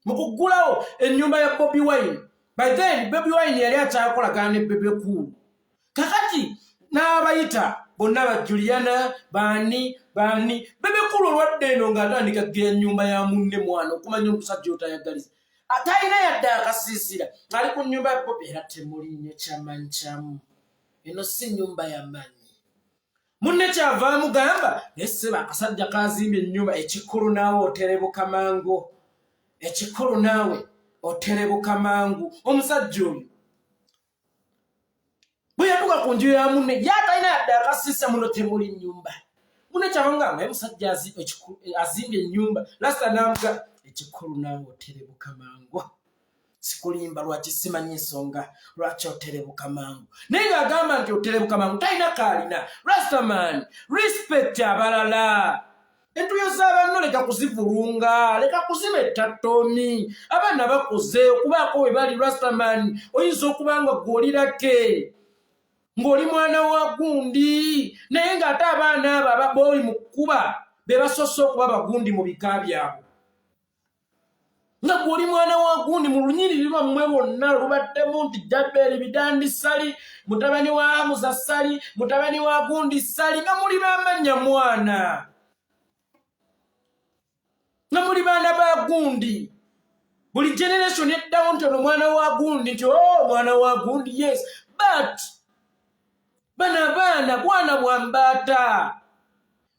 mukugulawo ennyumba ya Bobi Wine by then Bobi Wine yali akyakolagana ne Bebe Cool kakati n'abayita bonna ba Juliana bani Bebe Cool olwadde eno ng'atandika gera ennyumba ya munne mwana okumanya omusajja otayagaliza atayina yadde akasiisira ali ku nnyumba ya Bobi era temulinnyo kyamanyi kyamu eno si nnyumba ya manyi munne kyava mugamba neseba akasajja kazimba ennyumba ekikulu naawe oterebuka mangu ekikulu naawe oterebuka mangu omusajja oyo bwe yatuuka ku nju ya munne yatalina yadde akasiisa muno temuli nnyumba munne kyava mugamba naye musajja azimba ennyumba lasita namuga ekikulu naawe oterebuka mangu sikulimba lwaki simanyi ensonga lwaki oterebuka mangu naye ng'agamba nti oterebuka mangu talina kaalina rastaman respect abalala entuyo z'abanno leka kuzivulunga leka kuzibetta ttoomi abaana bakoze okubaako we bali rastaman oyinza okuba nga gw'olirake ng'oli mwana wa gundi naye ng'ate abaana abo booli mu kkuba be basoose okuba bagundi mu bika byabwe nga gw'oli mwana wa gundi mu lunyiriri lwammwe bonna lubaddemu nti Jabbeeri Bidandi Sali mutabani wa Amuza Sali mutabani wa Gundi Sali nga muli b'amannya mwana nga muli baana ba gundi buli generation eddawo nti ono mwana wa gundi nti mwana wa gundi yes but bana baana bwana bwa mbaata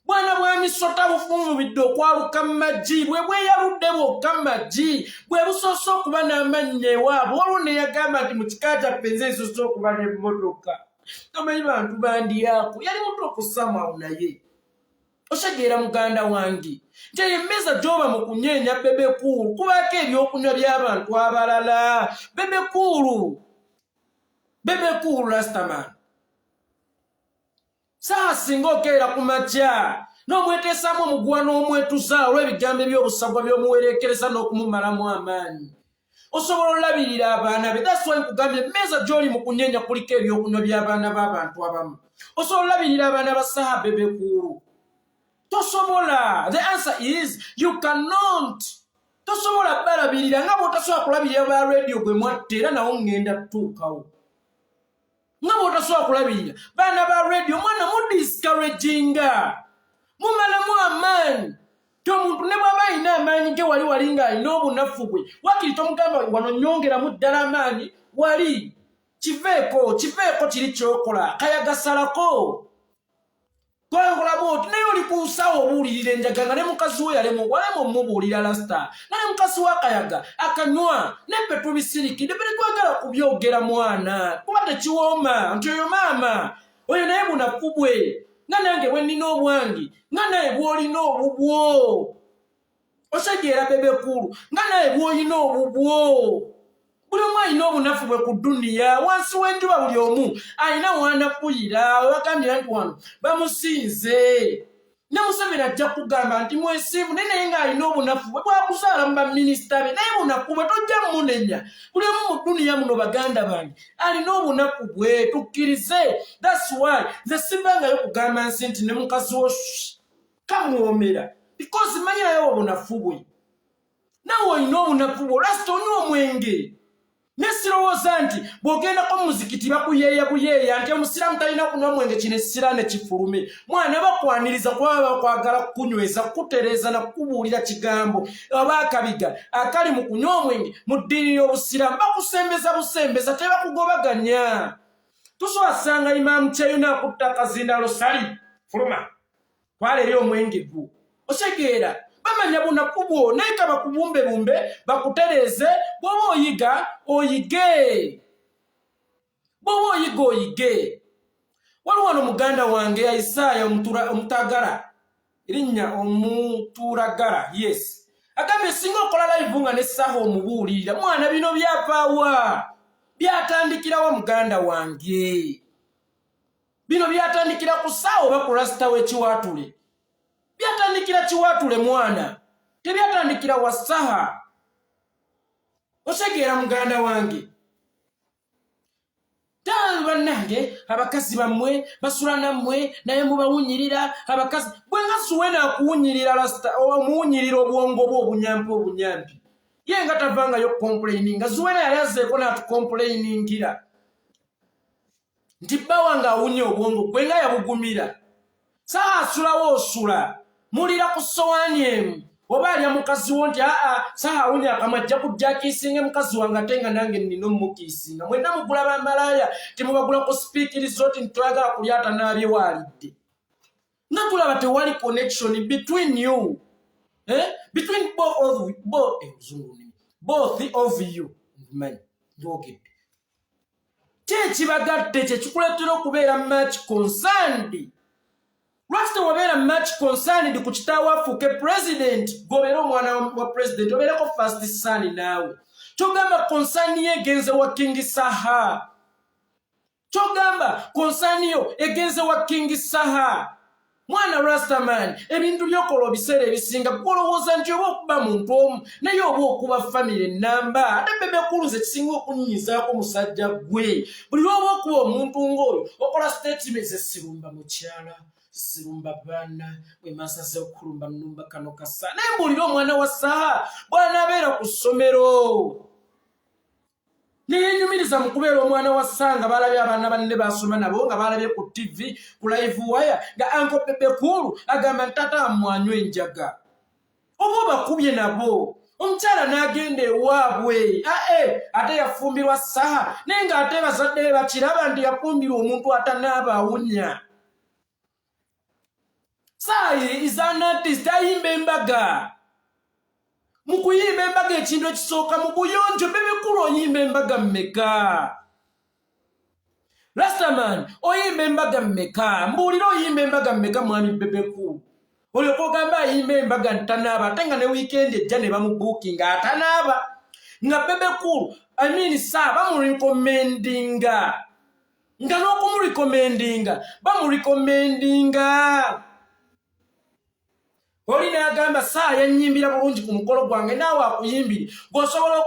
bwana bwa misota bufumubidde okwaluka mu maggi bwe bweyaludde bwokka mu maggi bwe busoose okuba n'amannya ewaabwe olwo ne yagamba nti mu kika kyaffe nze nsoose okuba n'emmotoka tomanyi bantu bandiyaako yali muto okusamaawo naye osegeera muganda wange nti emmeza gy'oba mu kunyeenya Bebe Cool kubaako ebyokunywa by'abantu abalala Bebe Cool rastaman Saha singa okeera ku makya n'omweteesaamu omuguwa n'omwetuza olw'ebigambo eby'obusagwa by'omuwereekereza n'okumumalamu amaanyi osobola olabirira abaana be that's why nkugambye emmeeza gy'oli mu kunyeenya kuliko ebyokunywa by'abaana b'abantu abamu osobola olabirira abaana ba Saha Bebe Cool tosobola the answer is you cannot tosobola balabirira nga bw'otasobola kulabirira ba radio gwe mwatte era nawo ngenda tutuukawo nga bw'otasobola kulabirira baana ba radio mwana mudiscouraginga mumalamu amaanyi ti omuntu ne bw'aba alina amaanyi ge wali ng'alina obunafu bwe wakiri tomugamba wano nyongeramu ddala amaanyi wali kiveeko kiri kyokola kayagasalako twayokola bwoti naye oli ku nsawo obuulirira Njaga nga ne mukazi we walemu omubuulira lasita naye mukazi we akayaga akanywa nebbe tubisirikidde bere twagala kubyogera mwana kuba tekiwooma nti oyo maama oyo naye bunafu bwe nga nange bwe nnina obwangi nga naye bw'olina obubwo osegeera Bebe Cool nga naye bw'olina obubwo buli omu alina obunafu bwe ku duniya wansi w'enjuba buli omu alina wanafuyira webagambira nti wano bamusinze ne Museveni ajja kugamba nti mwesiimu naye ng'alina obunafu bwe bwakuzaala mu baminisita be naye bunafu bwe tojja munenya buli omu mu duniya muno baganda bange alina obunafu bwe tukkirize that's why nze simbangayo kugamba nsi nti ne mukazi wo kamwomera because manyirayo obunafu bwe nawe olina obunafu bwe olasita onywa omwenge nesirowooza nti bw'ogendako mu muzikiti bakuyeeya nti omusiraamu talina kunywa mwenge kino essira ne kifulume mwana bakwaniriza kuba bakwagala kukunyweza kukutereeza na kukubuulira kigambo oba akabiga akali mu kunywa omwenge mu ddiini y'obusiraamu bakusembeza busembeza tebakugobaganya tusobola sanga imaamu kyeyuna akutta akazindalo sali fuluma twala eri omwenge gwo osegeera bamanya bunafu bwo naye ka bakubumbebumbe bakutereeze bw'oba oyiga oyige waliwo wano muganda wange Isaya omutagala erinnya omuturagala yes agambye singa okola live nga ne Saha omubuulirira mwana bino byapaawa byatandikirawa muganda wange bino byatandikira ku Saha oba ku rasita w'ekiwaatule byatandikira kiwaatule mwana tebyatandikira wa Saha osegeera muganda wange bannange abakazi bammwe basula nammwe naye mubawunyirira abakazi bwe nga Suwena akuwunyirira omuwunyirira obwongo bwo obunyampi ye nga tavangayo complaininga Suwena yali azeeko n'atucomplainingira nti bba wange awunye obwongo gwe nga yabugumira Saha asulawo osula mulira ku sowaani emu oba alya mukazi wo nti Saha awunye akamwa ajja kujja akiisinga mukazi wange ate nga nange nnina omukiisinga mwenna mugula bamalaaya temubagula ku sipiikirizo oti ntitwagala kulyata naabye waalidde nga tulaba tewali connection between you between both of you manyi njogedde kyekibagatte kyekikuleetera okubeera much concerned lwaki wabeera much concerned ku kitaawo afuuke president gobeera omwana wa president obeereko first son naawe kyogamba concern ye egenze wa King Saha kyogamba concern yo egenze wa King Saha mwana Rastaman ebintu byokola biseera ebisinga golowooza nti oba okuba muntu omu naye oba okuba family enamba ate Bebe kuluze kisinga okunyinyizaako musajja gwe buli lwoba okuba omuntu ng'oyo okola statements esirumba mukyala sirumba baana bwe masaze okulumba nnumba kano kasa naye mbuulira omwana wa Saha bw'anaabeera ku ssomero neyenyumiriza mu kubeera omwana wa Saha nga balabye abaana banne basoma nabo nga balabye ku TV ku live wire nga Uncle Bebe Kulu agamba ntata amwanywa enjaga oba bakubye nabo omukyala n'agenda ewaabwe ate yafumbirwa Saha naye ng'ate bazadde be bakiraba nti yafumbirwa omuntu atanaaba awunya Saha is an artist ayimba embaga mu kuyimba embaga ekintu ekisooka mu buyonjo Bebe Kulu oyimba embaga mmeka Rastaman oyimba embaga mmeka mbuulira oyimba embaga mmeka mwami Bebe Kulu olyoka ogamba ayimba embaga ntanaaba ate nga ne weekend ejja ne bamubuukinga atanaaba nga Bebe Kulu Saha bamurekomendinga nga n'okumurekomendinga bamurekomendinga oli n'agamba Saha yannyimbira bulungi ku mukolo gwange naawe akuyimbire gw'osobola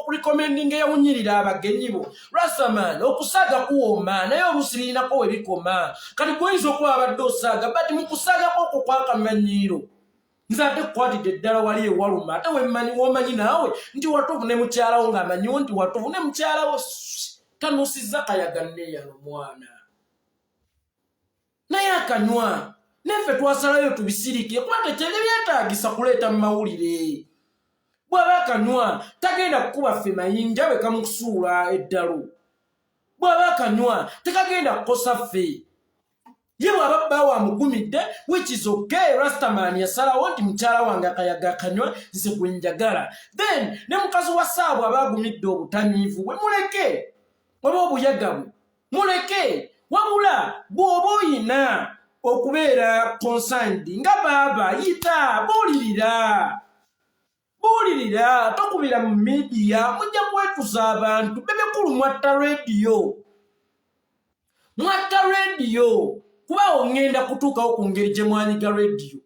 okurekomendinga eyawunyirira abagenyi bo Rastaman okusaaga kuwooma naye oluusi lirinako we bikoma kati gwoyinza okuba abadde osaaga bati mu kusaagako okwo kwakamanyiiro nze ate kukwatidde eddala wali ewaluma ate womanyi naawe nti watuufu ne mukyalawo ng'amanyiwo nti watuufu ne mukyalawo tanuusizza kayaga nneeyano mwana naye akanywa neffe twasalayo tubisirike kuba tekyebyebyetaagisa kuleeta mu mawulire bw'aba akanywa tagenda kukuba ffe mayinja bwe kamukusuula eddalo bw'aba akanywa tekagenda kukosa ffe ye bw'aba bba wamugumidde which is okay Rastaman yasalawo nti mukyala wange akayaga akanywa nze gwe njagala then ne mukazi wa Saha bw'aba agumidde obutamiivu bwe muleke oba obuyaga bwe muleke wabula bw'oba oyina okubeera concerned nga baaba yita buulirira tokubira mu media mujja kwetuza abantu Bebe Kulu mwatta radio kuba ongenda kutuukawo ku ngeri gye mwanyiga radio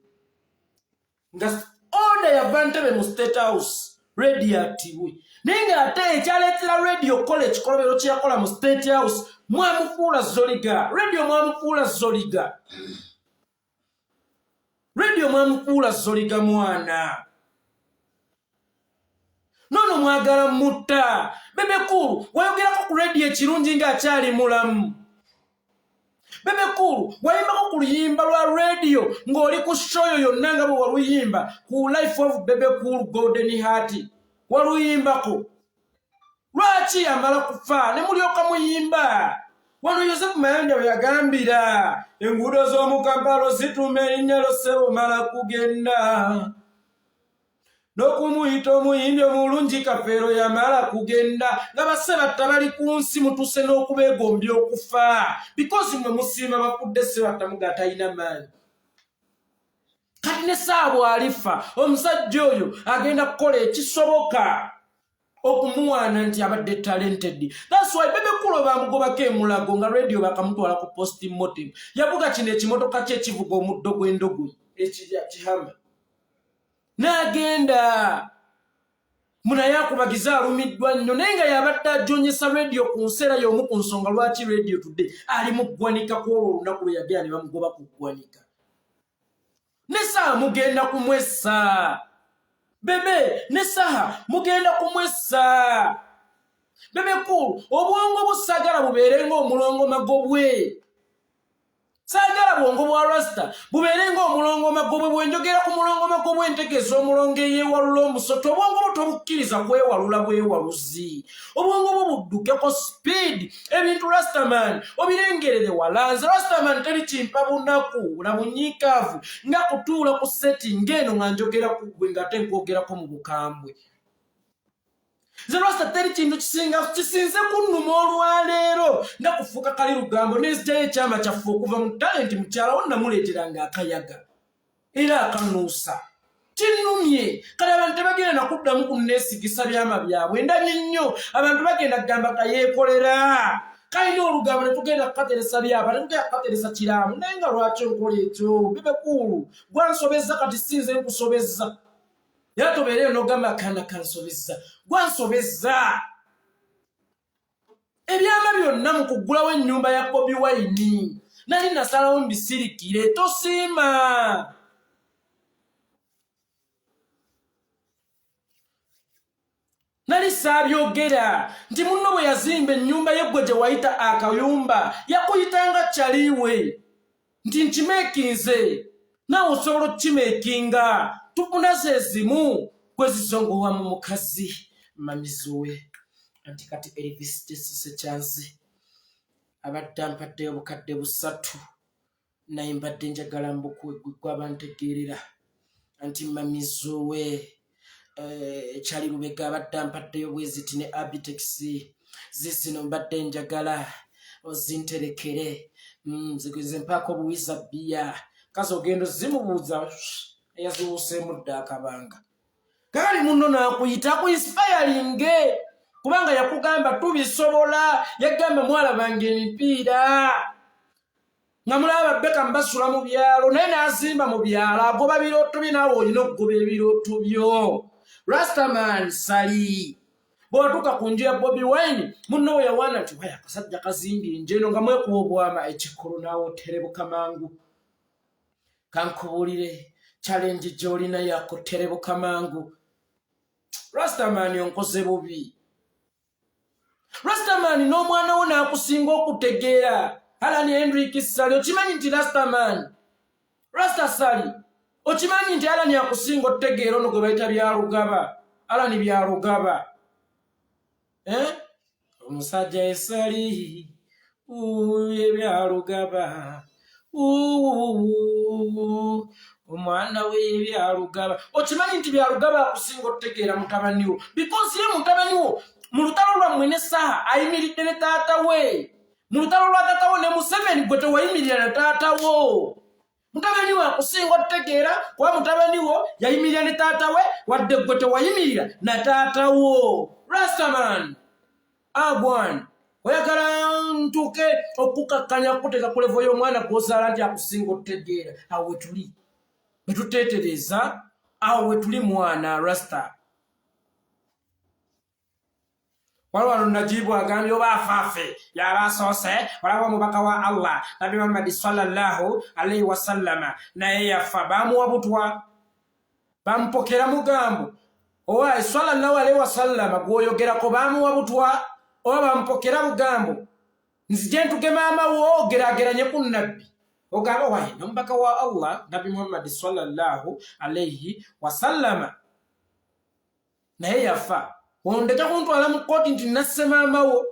nga order yava Ntebe mu State House radio Attibwe naye ng'ate ekyaleetera radio kola ekikolobero kyeyakola mu State House mwamufuula Zoliga radio mwamufuula Zoliga mwana nono mwagala mutta Bebe Kulu wayogerako ku radio ekirungi ng'akyali mulamu Bebe Kulu wayimbako ku luyimba lwa radio ng'oli ku shoyo yonna nga bwe waluyimba ku Life of Bebe Kulu Golden Heart waluyimbako lwaki yamala kufa ne mulyoka muyimba wano Yosefu Mayanja bwe yagambira enguudo z'omu Kampala zitume erinnya lyo ssebo mala kugenda n'okumuyita omuyimbi omulungi Kafeero yamala kugenda nga bassebatta bali ku nsi mutuse n'okubeegombya okufa because mwe musiima bafudde ssebatta muga talina maanyi kati ne Saha bw'alifa omusajja oyo agenda kukola ekisoboka okumuwaana nti abadde talented. That's why Bebe Kulu bamugobako emulago nga radio bakamutwala ku post-mortem yavuga kino ekimotoka kye kivuga omuddo gw'endogoyi ekirya kihama n'agenda Munaye akubagiza alumiddwa nnyo naye nga yabadde ajonyesa radio ku nseera y'omu ku nsonga lwaki radio today ali mu ggwanika kw'olwo olunaku lwe yagera ne bamugoba ku ggwanika. Ne Saha mugenda kumwessa. Bebe ne Saha mugenda kumwessa. Bebe cool obwongo busagala bubeere ng'omulongo magobwe. Sagala bwongo bwa Rasta bubeere ng'omulongo magobwe bwenjogera ku mulongo magobwe entegeeza omulongo eyeewalula omusoto obwongo bwo tobukkiriza kwewalula bwewaluzi. Obwongo bwo buddukeko speed ebintu Rastaman obirengerere walanze. Rastaman teri kimpa bunaku na bunyiikaavu nga kutuula ku setting eno nga njogera ku ggwe ng'ate nkwogerako mu bukambwe. Nze Rasta teri kintu kisinze kunnuma olwaleero nga kufuuka kali lugambo n'ezitayo ekyama kyaffe okuva mu talenti mukyala wo namuleeteranga akayaga era akanuusa. Kinnumye kale abantu tebagenda nakuddamu kunneesigisa byama byabwe. Ndabye nnyo abantu bagenda kugamba kayeekolera kalina olugambo ne tugenda kukateresa byaba ne tugenda kukateresa kiraamu naye nga lwaki nkola ekyo. Bebe kuulu gwansobezza kati sinze nkusobezza. Era tobeereyo n'ogamba kana kansobezza gwansobezza. Ebyama byonna mu kuggulawo ennyumba ya Bobi Wine nali nasalawo mbisirikire tosiima. Nali saabyogera nti munno bwe yazimba ennyumba ye gwe gye wayita akayumba yakuyitanga kyaliwe nti nkimeekinze naawe osobola okukimeekinga. Tupunaze ezimu kwe zisongowa mu mukazi mamizuwe anti kati Elvis Sekyanzi abadde ampadde obukadde 3 naye mbadde njagala mbukwegwegwa bantegeerera anti mamizuwe Charlie Lubega abadde ampaddeyo bweziti ne Abitex zisino mbadde njagala ozinterekere zigwize mpaako buwiza bia kazi ogendo zimubuuza eyaziwuseemu dda akabanga. Kakali munno naakuyita ku inspiring kubanga yakugamba tubisobola yagamba mwalabanga emipiira nga mulaba Beka mbasula mu byalo naye n'azimba mu byalo agoba birooto bye naawe olina okugoba ebirooto byo. Rastaman sali bwatuuka ku nju ya Bobi Wine munno we yawaana nti waya akasajja kazimbye njeno nga mwekuba obwama ekikulu naawe oterebuka mangu. Kankubuulire challenge gy'olina yakuterebuka mangu. Rastaman onkoze bubi. Rastaman n'omwana wo n'akusinga okutegeera. Alani Henry Sali okimanyi nti Rastaman Rasta Sali okimanyi nti Alani akusinga okutegeera ono gwe bayita byalugaba. Alani byalugaba omusajja esali byalugaba omwana we byalugaba. Okimanyi nti byalugaba akusinga okutegeera mutabani wo because ye mutabani wo mu lutalo lwammwe ne Saha ayimiridde ne taata we. Mu lutalo lwa taata wo ne Museveni gwe tewayimirira ne taata wo. Mutabani wo akusinga okutegeera kuba mutabani wo yayimirira ne taata we wadde gwe tewayimirira na taata wo. Rastaman agwan oyagala ntuuke okukakkanya kuteeka ku levo y'omwana gw'ozaala nti akusinga okutegeera. Awo we tuli bwe tuteetereza awo we tuli mwana Rasta. Waliwo Najibu agambye oba afaafe yabasoose olaba omubaka wa Allah Nabi Muhammad sallallahu alaihi wasallama naye yafa bamuwa butwa bampokera mugambo owa sallallahu alaihi wasallama gwoyogerako bamuwa butwa oba bampokera mugambo nzije ntuge maama wo ogerageranye ku nabbi ogamba wayi n'omubaka wa Allah Nabi Muhammad sallallahu alaihi wasallama naye yafa. Ondeka kuntwala mu kkooti nti nasse maama wo.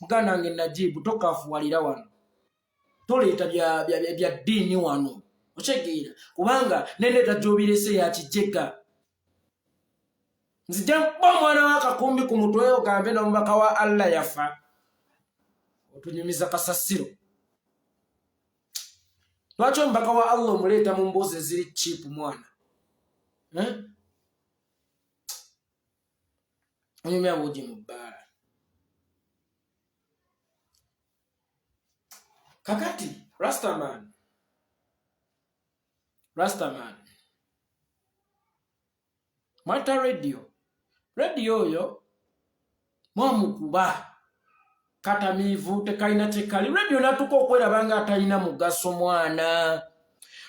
Muganda wange Najibu tokaafuwalira wano toleeta bya ddiini wano okyegeera kubanga nendeeta gy'obirese yakijjega. Nzija nkuba omwana w'akakumbi ku mutwe ogambe n'omubaka wa Allah yafa otunyumiza kasasiro. Lwaki omubaka wa Allah omuleeta mu mboozi eziri chipu mwana onyumya buugi mu bbaala. Kakati Rastaman Mwata radio Radio yo mwamukuba katamivu tekalina tekali. Radio natuko okwerabanga atalina mugaso mwana.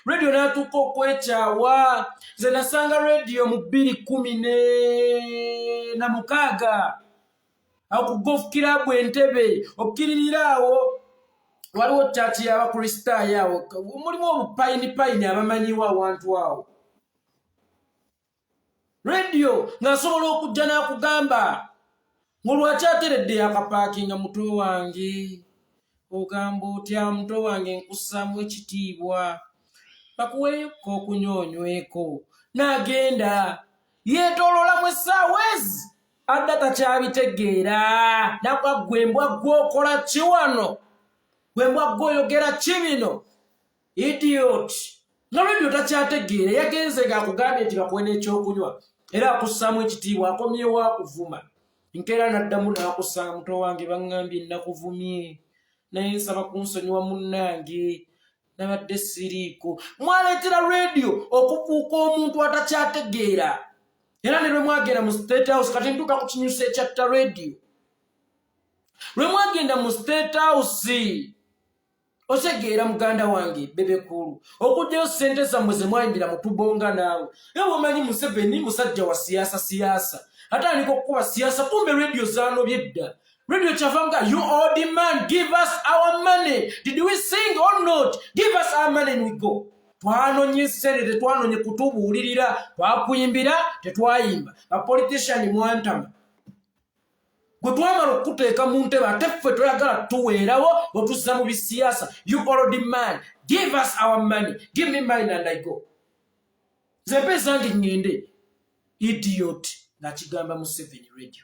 Radio natuko okwekyawa. Nze nasanga radio mu 2016 awo ku golf club Entebbe okkiririrawo waliwo chachi y'abakristaayo awo mulimu obupayini abamanyiwo awantu awo. Radio ng'asobola okujja n'akugamba ng'olwaki ateredde akapaakinga muto wange ogamba otya muto wange nkussaamu ekitiibwa bakuweeyo k'okunyonyweko n'agenda yeetoololamu essaawa ezi adda takyabitegeera nakwa gwembwa gw'okola ki wano gwembwa gw'oyogera ki bino idiot nga radio takyategeera yagenze ng'akugambye nti bakuwe n'ekyokunywa era akussaamu ekitiibwa akomyewo akuvuma nkeera naddamu n'akussanga muto wange baŋŋambye nakuvumye naye nsaba kunsonyiwa munnange nabadde siriiko. Mwaleetera radio okufuuka omuntu atakyategeera era ne lwe mwagenda mu State House kati ntuuka ku kinyusa ekyatta radio lwe mwagenda mu State House osegeera muganda wange Bebe kulu okujjayo ssente zammwe ze mwayimbira mu tubonga naawe era bwomanyi Museveni musajja wa siyaasa atandika okukuba siyaasa kumbe radio zaanobye dda. Radio chavanga, you all demand, give us our money. Did we sing or not? Give us our money and we go. Twanonye sente tetwanonye kutubuulirira twakuyimbira tetwayimba bapolitician mwantama gwe twamala okuteeka mu ntebe ate ffe toyagala tuweerawo otuzza mu bisiyaasa. You all demand, give us our money, give me mine and I go. Ze mpe zange ngende idiot ng'akigamba Museveni radio.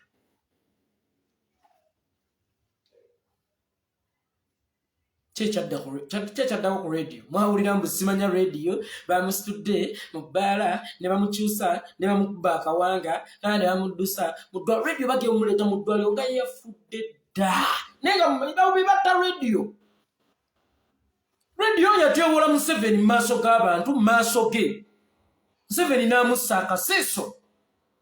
Chechaddako ku radio mwawulira mbu simanya radio bamusitudde mu bbaala ne bamukyusa ne bamukuba akawanga kana ne bamuddusa mu ddwaliro. Radio bagiye omuleeta mu ddwaliro nga yafudde dda naye nga mumanyigawo bibatta radio. Radio yatyowola Museveni mu maaso g'abantu mu maaso ge. Museveni n'amussa akasiiso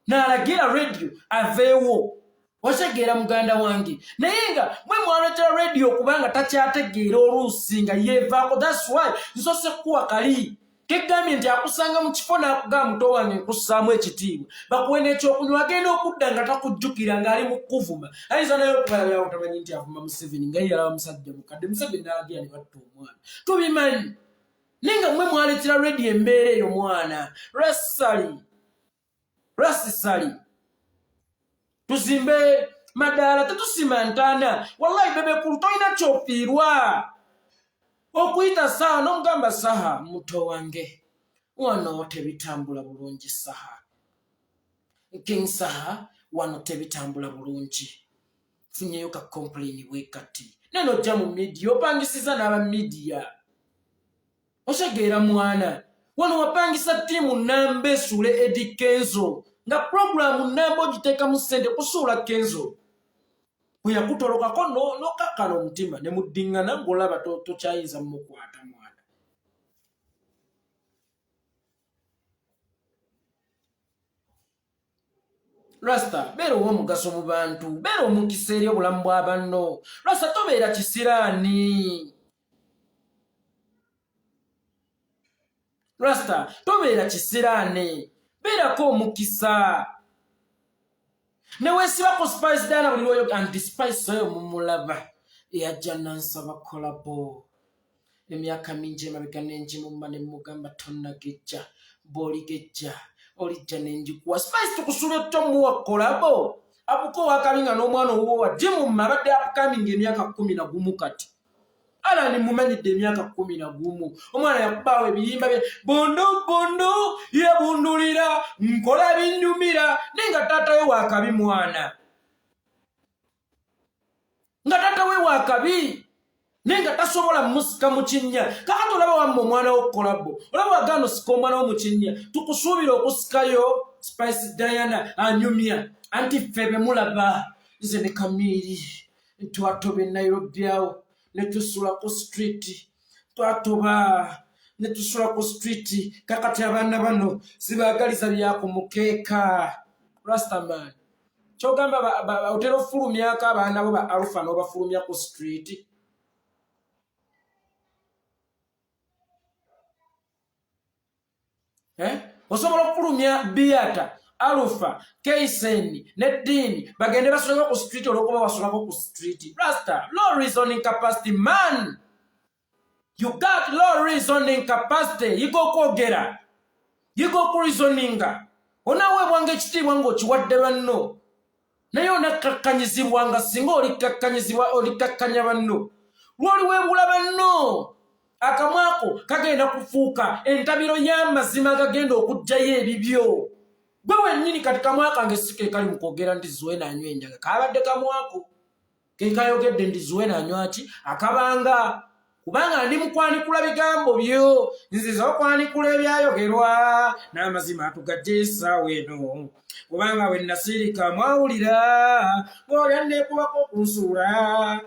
n'alagira radio aveewo. Wasegeera muganda wange naye nga mwe mwaleetera radio kubanga takyategeera oluusi nga yeevaako. That's why nsose kuwa kali kegambye nti akusanga mu kifo n'akugamba muto wange nkussaamu ekitiibwa bakuwe n'ekyokunywa agenda okudda nga takujjukira ng'ali mu kuvuma ayinza naye okubalabyawo tamanyi nti avuma Museveni nga yalaba musajja mukadde. Museveni n'alagira ne batta omwana tubimanyi naye nga mwe mwaleetera radio embeera eyo mwana rasisali tuzimbe madaala tetusima ntaana. Wallahi Bebe kulu tolina kyofiirwa okuyita Saha n'omugamba Saha muto wange wano tebitambula bulungi Saha King Saha wano tebitambula bulungi funyeyo ka complain we kati neno ojja mu media opangisiza n'aba media osegeera mwana wano wapangisa tiimu nambe Sule Edi Kenzo nga programu nambo ogiteeka mu ssente kusuula Kenzo bwe yakutolokako n'okakkana omutima ne muddiŋŋana ng'olaba tokyayinza mukwata mwana. Rasta beera ow'omugaso mu bantu, beera omukisa eri obulamu bwa banno. Rasta tobeera kisiraani. Rasta tobeera kisiraani. Beerako omukisa. Ne weesibako Spice Dana buli lwoyo anti Spice oyo mumulaba eyajja nansaba kolabo emyaka mingi emabega n'enjimumma ne mugamba tonnagejja bw'oligejja olijja n'enjikuwa Spice tukusuubye tomuwa kolabo abuko wakabi nga n'omwana owuwo wa jimumma abadde upcoming emyaka 11 kati ala ni mumanyidde emyaka 11 omwana yakubaawo ebiyimba bye bondo yebundulira nkola binyumira nenga taata we wakabi mwana nga taata we wakabi nenga tasobola musika mu kinnya kakati olaba wamma omwana w'okolabo olaba wagano sika omwana wo mu kinnya tukusuubira okusikayo Spice Diana anyumya anti ffe be mulaba nze ne Kamiiri twatoba e Nairobi awo netusula ku street twatoba netusula ku street kakati abaana bano sibaagaliza byako mukeeka Rastaman kyogamba otera ofulumyako abaana bo ba alpha n'obafulumya ku street. Osobola okufulumya Biata, Alpha, Keisen, Nedini, bagende basolako ku street olwokuba wasolako ku street. Rasta, low reasoning capacity, man. You got low reasoning capacity. You go kwogera. You go ku reasoninga. Onaweebwanga ekitiibwa ng'okiwadde banno. Naye onakkakkanyizibwanga singa olikakkanya banno. Lwoli weebula banno. Akamwako kagenda kufuuka entabiro y'amazima gagenda okujjayo ebibyo. Gwe wennyini kati kamwaka nge si ke kali mu kwogera nti Zuena anywa enjaga. Kabadde kamwako. Ke kayogedde nti Zuena anywa ki? Akabanga. Kubanga ndi mukwanikula bigambo byo. Nziza okwanikula ebyayogerwa. N'amazima atugajje essaawa eno. Kubanga we nasirika mwawulira. Ng'olya nneekubako kunsuula.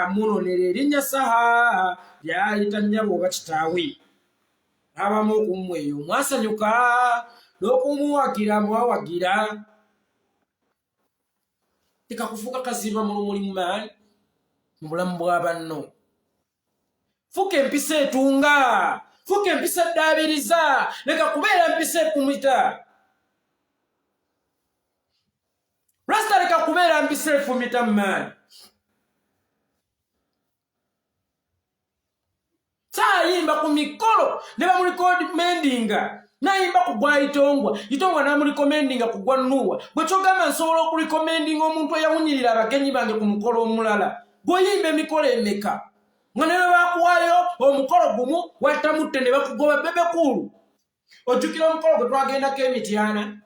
Munonera erinnya Saha. Lyayita nnyabo oba kitaawe. Abamu okumweyo mwasanyuka. N'okumuwagira mwawagira. Tekakufuuka kaziba mulimu maani. Mu bulamu bwa banno. Fuka empisa etunga. Fuka empisa eddaabiriza. Leka kubeera empisa efumita. Rasta leka kubeera empisa efumita maani. Saayimba ku mikolo ne bamulikomendinga. Nayimba ku gwa Itongwa namulikomendinga ku gwa Nuwa. Bwe kyogamba nsobola okulikomendinga omuntu eyawunyirira abagenyi bange ku mukolo omulala. Gw'oyimba emikolo emeka. Nga ne bakuwayo omukolo gumu wattamutte ne bakugoba Bebe kulu. Ojjukira omukolo gwe twagendako Emityana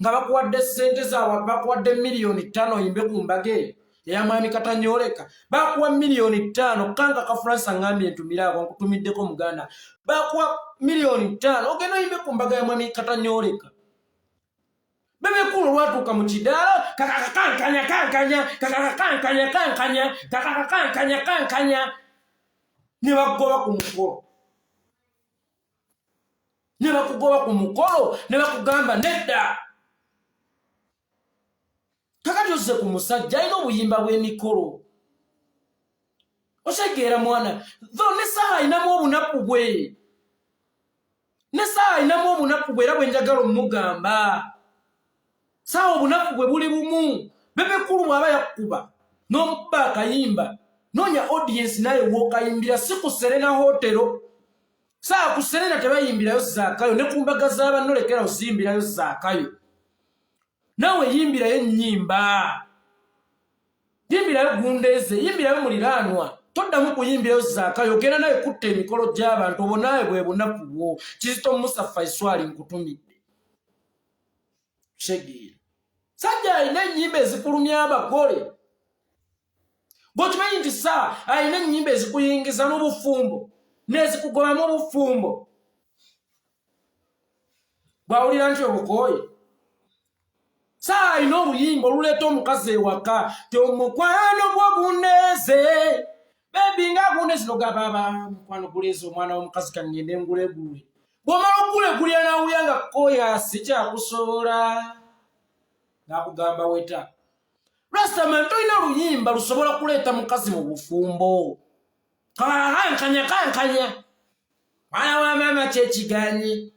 nga bakuwadde ssente zaawe bakuwadde miliyoni 5 oyimbe ku mbage ya mwami Katanyoleka. Bakuwa miliyoni 5 kanga ka France ngambye ntumira abo nkutumiddeko muganda. Bakuwa miliyoni 5 ogenda oyimbe ku mbaga ya mwami Katanyoleka. Bebe kulu lwatuuka mu kidaalo kankanya ne bakugoba ku mukolo. Ne bakugoba ku mukolo ne bakugamba nedda. Kakati ozze ku musajja alina obuyimba bw'emikolo. Osegeera mwana. Tho ne Saha ayinamu obunaku bwe. Ne Saha ayinamu obunaku bwe era bwe njagala omugamba. Saha obunaku bwe buli bumu. Bebe kulu bw'aba yakkuba n'omukuba akayimba. Noonya audience naye w'okayimbira si ku Serena Hotelo. Saha ku Serena tebayimbirayo zaakayo ne ku mbaga z'abanno lekera oziyimbirayo zaakayo. Nawe yimbirayo ennyimba. Yimbirayo gundeeze, yimbirayo muliraanwa. Toddamu kuyimbirayo zaakayo ogenda naye kutta emikolo gy'abantu obwo naawe bwe bunaku bwo. Kizito Musa Faiswali nkutumidde. Shegeera. Sajja alina ennyimba ezikulumya abagole. Bw'okimanyi nti Saha alina ennyimba ezikuyingiza n'obufumbo n'ezikugobamu obufumbo. Bw'awulira nti obukooye. Saha alina oluyimba oluleeta omukazi ewaka. Ti omukwano gwo gundeeze. Bebi nga gundeeze nogaba mukwano guleeze omwana w'omukazi kangende ngulegule. Bw'omala okulegulira n'awulira nga kooya sikyakusobola. N'akugamba weta. Rastaman tolina oluyimba lusobola kuleeta mukazi mu bufumbo. Kankanya. Mwana wa maama kyekiganye.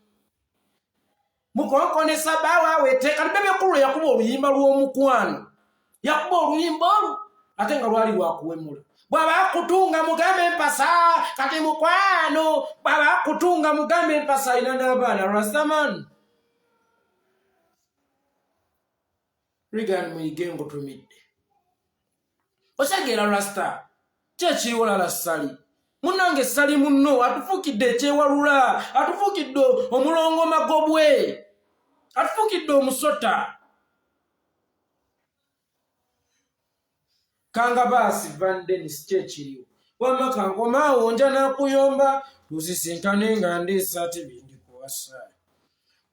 Mukonkonesa bawawe teeka Bebe kulu yakuba oluyimba lw'omukwano. Yakuba oluyimba olwo ate nga lwali lwakuwemula. Bw'aba kutunga mugambe empasa kati mukwano. Bw'aba kutunga mugambe empasa alina n'abaana Rastaman. Rigan muyige ngutumidde. Osegeera Rasta. Kyekiriwolala ssali. Munnange ssali munno atufuukidde ekyewalula. Atufuukidde omulongo magobwe. Atufuukidde omusota. Kanga baasi Van Dennis kyekiriwo. Wamma kankomaawo nja n'akuyomba. Tusisinkane nga ndeesa ate bindikuwasa.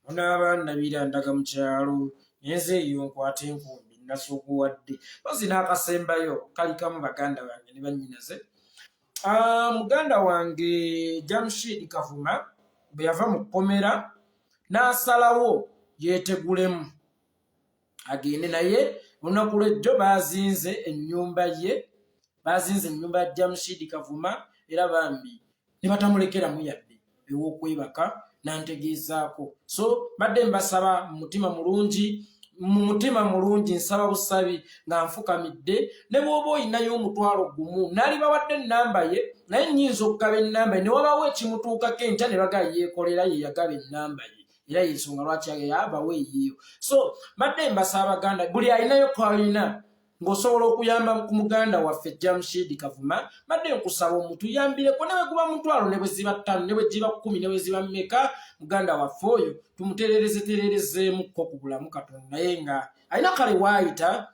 Onaabandabira ndaga mu kyalo. Nze eyo nkwata enkumbi nasukuwadde. Ozi n'akasembayo kali kamu baganda bange ne bannyinaze. Muganda wange Jamshid Kavuma bwe yava mu kkomera n'asalawo yeetegulemu agende naye olunaku lw'ejjo bazinze ennyumba ye, bazinze ennyumba ya Jamshid Kavuma era bambi ne batamulekeramu yadde ew'okwebaka nantegeezaako. So badde mbasaba mu mutima mulungi nsaba busabi nga nfukamidde, ne bw'oba oyinayo omutwalo gumu naali bawadde ennamba ye naye nnyinza okugaba ennamba ye ne wabawo ekimutuukako enkya ne bagaa yeekolera ye yagaba ennamba ye era y'ensonga lwaki yabawo eyiyo. So badde mbasaba baganda buli alinayo kwalina ng'osobola okuyamba ku muganda waffe Jamshid Kavuma, badde nkusaba omutuyambireko ne bwe guba mutwalo ne bwe ziba 5 ne bwe ziba 10 ne bwe ziba mmeka, muganda waffe oyo tumutererezeemukko ku bulamu Katonda naye nga alina kale waayita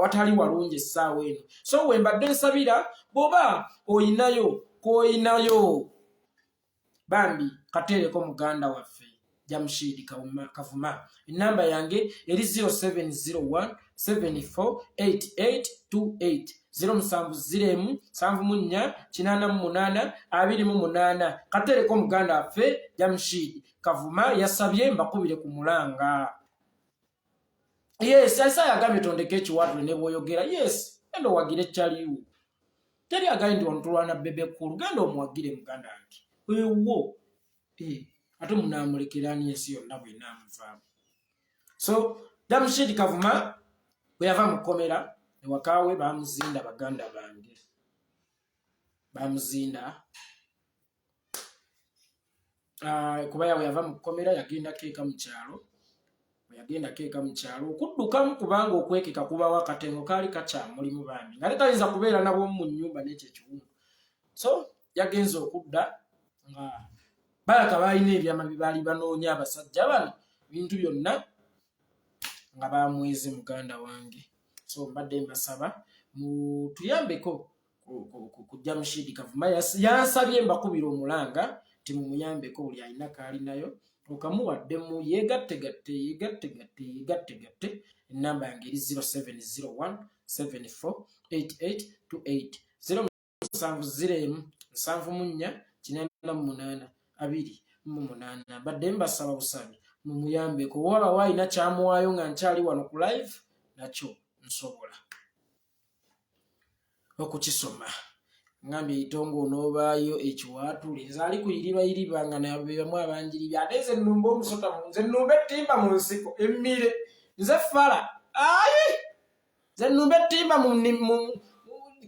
watali walungi essaawa eno. So we mbadde nsabira bw'oba oyinayo bambi kateereko muganda waffe Jamshid Kavuma. Ennamba yange eri 0701 748828 07048828. Kateereko muganda waffe Jamshid Kavuma yasabye mbakubire ku mulanga. Yes, asa yagambye tondeke ekiwatule ne bw'oyogera. Yes, genda owagire kyaliwo. Teri agaye ndi wantulwana Bebe kulu, genda omuwagire muganda wange. Weewo. Ate munaamulekerani ensi yonna bw'enaamuvaamu. So Jamshid Kavuma bwe yava mu kkomera ewakaawe baamuzinda baganda bange. Baamuzinda. Kuba yawe yava mu kkomera yagenda keeka mu kyalo. Yagenda keeka mu kyalo okuddukamu kubanga okwekeka kubawo akatengo kaali kakyamulimu bambi nga tayinza kubeera nabo mu nnyumba n'ekyo ekiwundu. So yagenza okudda nga balaka baalina ebyama bye baali banoonya abasajja bano bintu byonna nga bamweze muganda wange. So mbadde mbasaba tuyambeko ku Jamshid Kavuma. Yansabye mbakubira omulanga timumuyambeko buli alina kaalinayo okamuwaddemu yegattegatte. Ennamba yange eri 0701 748828 0704 badde mbasaba busabi mumuyambeko. Waba waalina kyamuwaayo nga nkyali wano ku live nakyo nsobola okukisoma. Ngambye itongo onoobaayo ekiwaatule nzaali kuyiribayiriba nga nabebamu abanjiri byate nze nnumba omusota nze nnumba ettimba mu nsiko emmire nze fala nze nnumba ettimba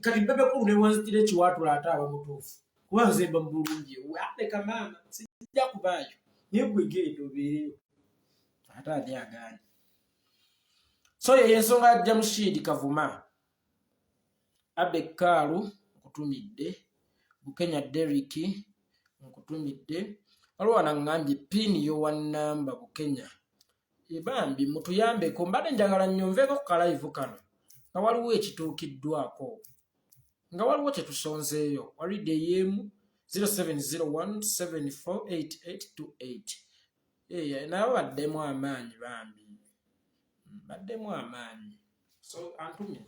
kati Bebe kulu ne wanzitira ekiwaatule ate aba mutuufu kuba nze mba bulungi waleka maama sijja kubaayo naye gwe genda obeereyo ate ani agaanye. So ye ensonga ya Jamshid Kavuma. Abekaalu nkutumidde, Bukenya Derrick nkutumidde, waliwo wanangambye pini yo wannamba Bukenya bambi mutuyambeko. Mbadde njagala nnyonveeko ku kalive kano nga waliwo ekituukiddwako, nga waliwo kyetusonzeeyo. Walidde ey'emu 0701748828 naye baddemu amaanyi bambi, baddemu amaanyi. So antumye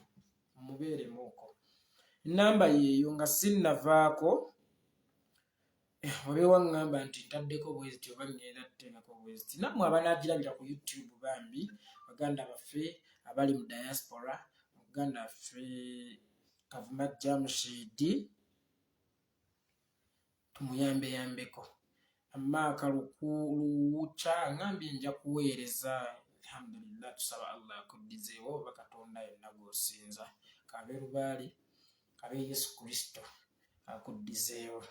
mubeeremuuko. Ennamba yeeyo nga sinnavaako wabeewa ngamba nti ntaddeko bweziti oba ngenda tuteekako bweziti. Nammwe abanaagirabira ku YouTube bambi baganda baffe abali mu diaspora, muganda waffe Kavuma Jamshid tumuyambeyambeko. Amaaka luwuca angambye nja kuweereza. Alhamdulillah, tusaba Allah akuddizeewo oba Katonda yenna gw'osinza kabe lubaali kabe Yesu Kristo akuddizeewo.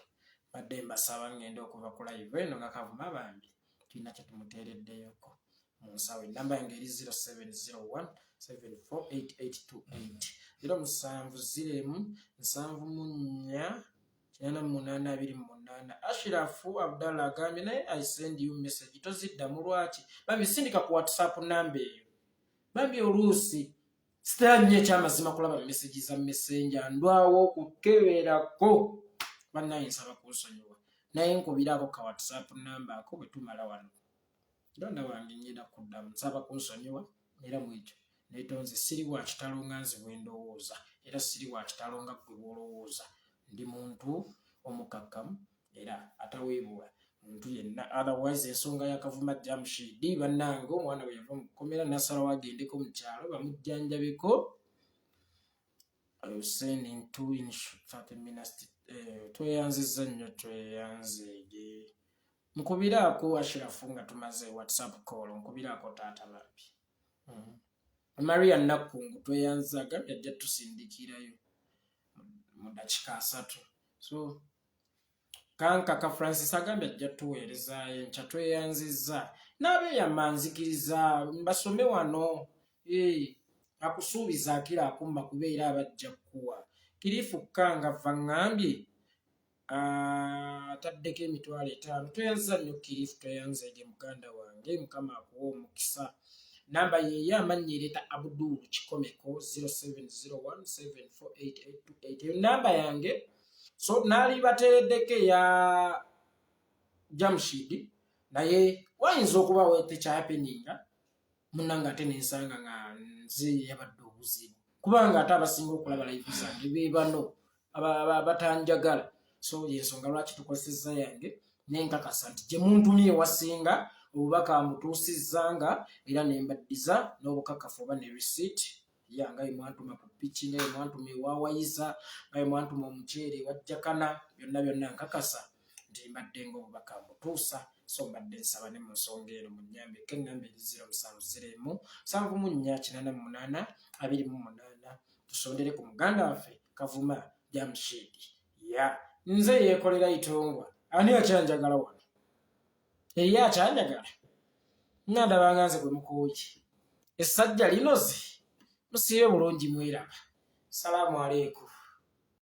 Badde mbasaba ngenda okuva ku live eno nga Kavuma bambi tulina kye tumuteereddeyoko mu nsawo. Ennamba yange eri 0701 748828 0704 Ashirafu Abdallah agambye naye I send you message toziddamu lwaki bambi sindika ku WhatsApp namba eyo bambi oluusi sitannyo ekyamazima kulaba message za messenger ndwawo okukeberako bannaye nsaba kunsonyiwa naye nkubirako ka WhatsApp namba ako bwe tumala wano ndonda wange ngenda kuddamu nsaba kunsonyiwa era mu ekyo neetonze siri wa kitalo nga nze bwe ndowooza era siri wa kitalo nga ggwe bw'olowooza. Ndi muntu omukakkamu era ataweebula muntu yenna. Otherwise ensonga ya Kavuma Jamshid bannange omwana bwe yava mu kkomera n'asalawo agendeko mu kyalo bamujjanjabeko. Sending 2 in 30 minutes. Tweyanziza nnyo tweyanzeege. Nkubiraako Ashirafu nga tumaze WhatsApp call. Nkubiraako taata babbi. Maria Nakungu tweyanzaga yajja tusindikirayo mu dakika 3. So Kankaka Francis agambye ajja tuweerezaayo enkya tweyanziza. N'abeeyamanzikiriza mbasome wano. Akusuubiza akira akumba kubeera abajja kuwa. Kirifu Kanga vangambye ataddeko emitwalo 5. Tweyanziza nnyo Kirifu tweyanzeege muganda wange Mukama akuwa omukisa. Namba ye amannya ereeta Abdul Kikomeko 0701748828. Namba yange so nali batereddeko ya Jamshid naye wayinza okuba wetekyapeninga munanga ate nensanga nga nze yabadde obuzibu kubanga ate abasinga okulaba live zange be bano batanjagala. So yensonga lwaki tukozesezza yange nenkakasa nti gye muntumye wasinga obubaka mbutuusizanga era nembaddiza n'obukakafu oba ne receipt yange mwantuma ku piki ne mwantuma ewawayiza nga mwantuma omuceere wajjakana byonna nkakasa nti mbadde ng'obubaka mbutuusa. So mbadde nsaba ne mu nsonga eno munnyambe k'engamba 07707888 tusondere ku muganda waffe Kavuma Jamshid. Nze yeekolera itongwa ani akyanjagala wano eri akyanjagala nandaba nze gwe mukooki essajja linozi musiibe bulungi mweraba. Salaamu aleikum.